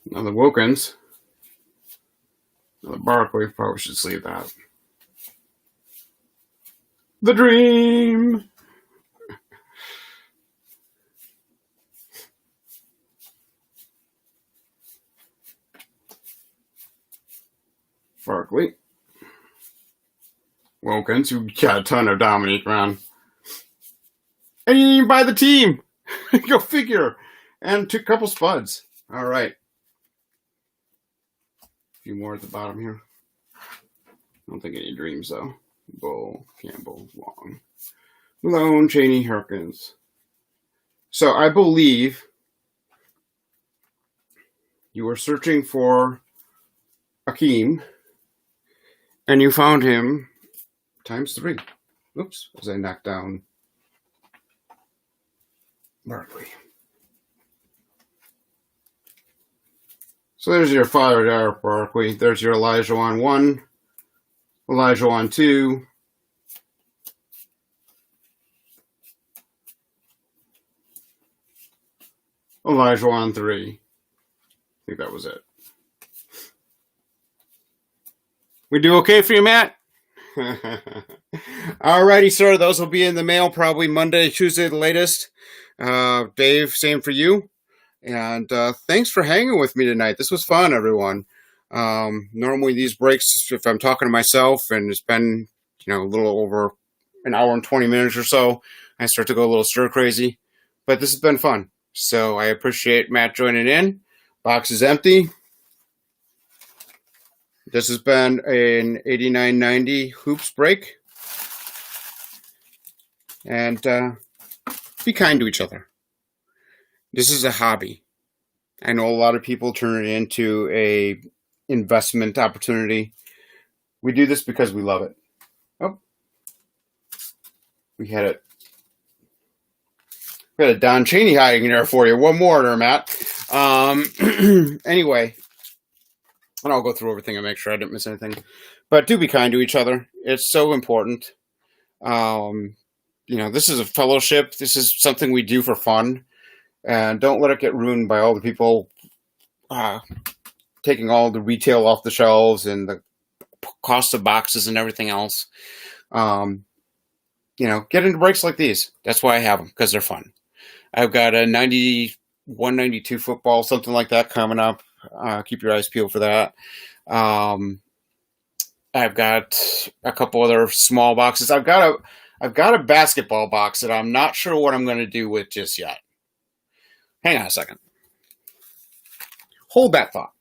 Another Wilkins. Another Barkley. Probably should sleeve that. The dream. Barkley. Wilkins, you got a ton of Dominique, man. And you didn't buy the team. Go figure. And a couple spuds. All right. A few more at the bottom here. I don't think any dreams, though. Bull, Campbell, Long. Malone, Cheney, Harkins. So I believe you were searching for Hakeem, and you found him ×3. Oops, as I knocked down Barkley. So there's your father there, Barkley. There's your Elijah on 1, Elijah on 2, Elijah on 3. I think that was it. We do okay for you, Matt? Alrighty, sir. Those will be in the mail probably Monday, Tuesday, the latest. Dave, same for you. And thanks for hanging with me tonight. This was fun, everyone. Normally these breaks, if I'm talking to myself and it's been, a little over an hour and 20 minutes or so, I start to go a little stir crazy. But this has been fun. So I appreciate Matt joining in. Box is empty. This has been an 89.90 hoops break. And be kind to each other. This is a hobby. I know a lot of people turn it into a investment opportunity. We do this because we love it. Oh, we had a Don Cheney hiding there for you. One more there, Matt. Anyway, and I'll go through everything and make sure I didn't miss anything. But do be kind to each other. It's so important. This is a fellowship. This is something we do for fun. And don't let it get ruined by all the people taking all the retail off the shelves and the cost of boxes and everything else. Get into breaks like these. That's why I have them, because they're fun. I've got a 91, 92 football, something like that coming up. Keep your eyes peeled for that. I've got a couple other small boxes. I've got a basketball box that I'm not sure what I'm going to do with just yet. Hang on a second. Hold that thought.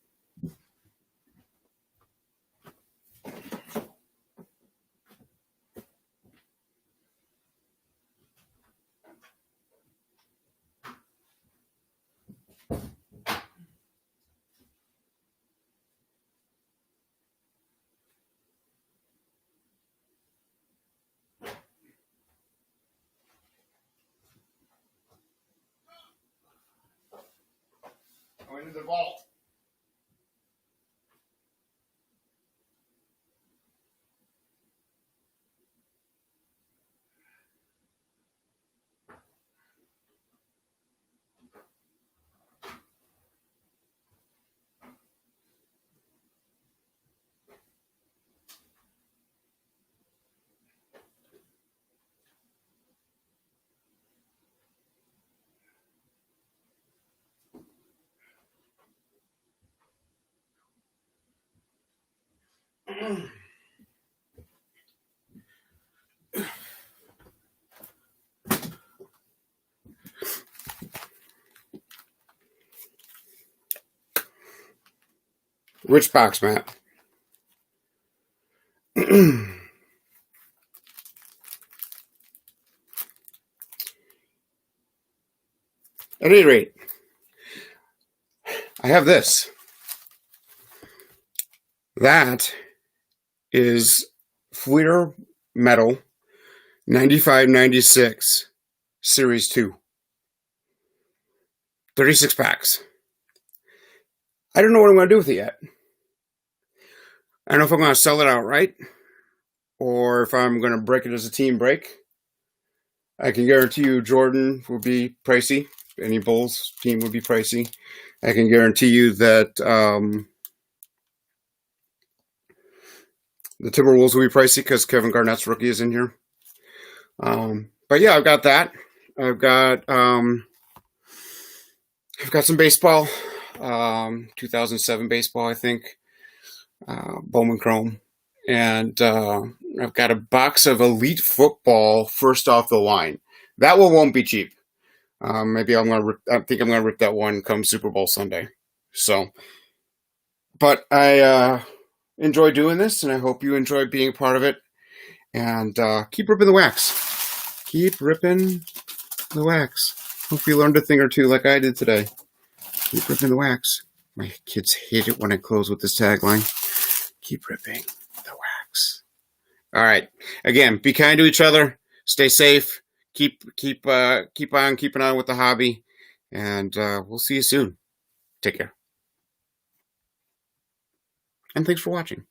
to the vault. Which box, Matt? At any rate, I have this. That is Fleer Metal 95-96 Series 2. 36 packs. I don't know what I'm going to do with it yet. I don't know if I'm going to sell it outright or if I'm going to break it as a team break. I can guarantee you Jordan will be pricey. Any Bulls team would be pricey. I can guarantee you that the Timberwolves will be pricey because Kevin Garnett's rookie is in here. But yeah, I've got that. I've got some baseball, 2007 baseball, I think, Bowman Chrome, and I've got a box of Elite Football first off the line. That one won't be cheap. Maybe I think I'm gonna rip that one come Super Bowl Sunday. So, but I enjoy doing this, and I hope you enjoy being a part of it. And keep ripping the wax. Keep ripping the wax. Hope you learned a thing or two like I did today. Keep ripping the wax. My kids hate it when I close with this tagline. Keep ripping the wax. All right. Again, be kind to each other. Stay safe. Keep on keeping on with the hobby. And we'll see you soon. Take care. And thanks for watching.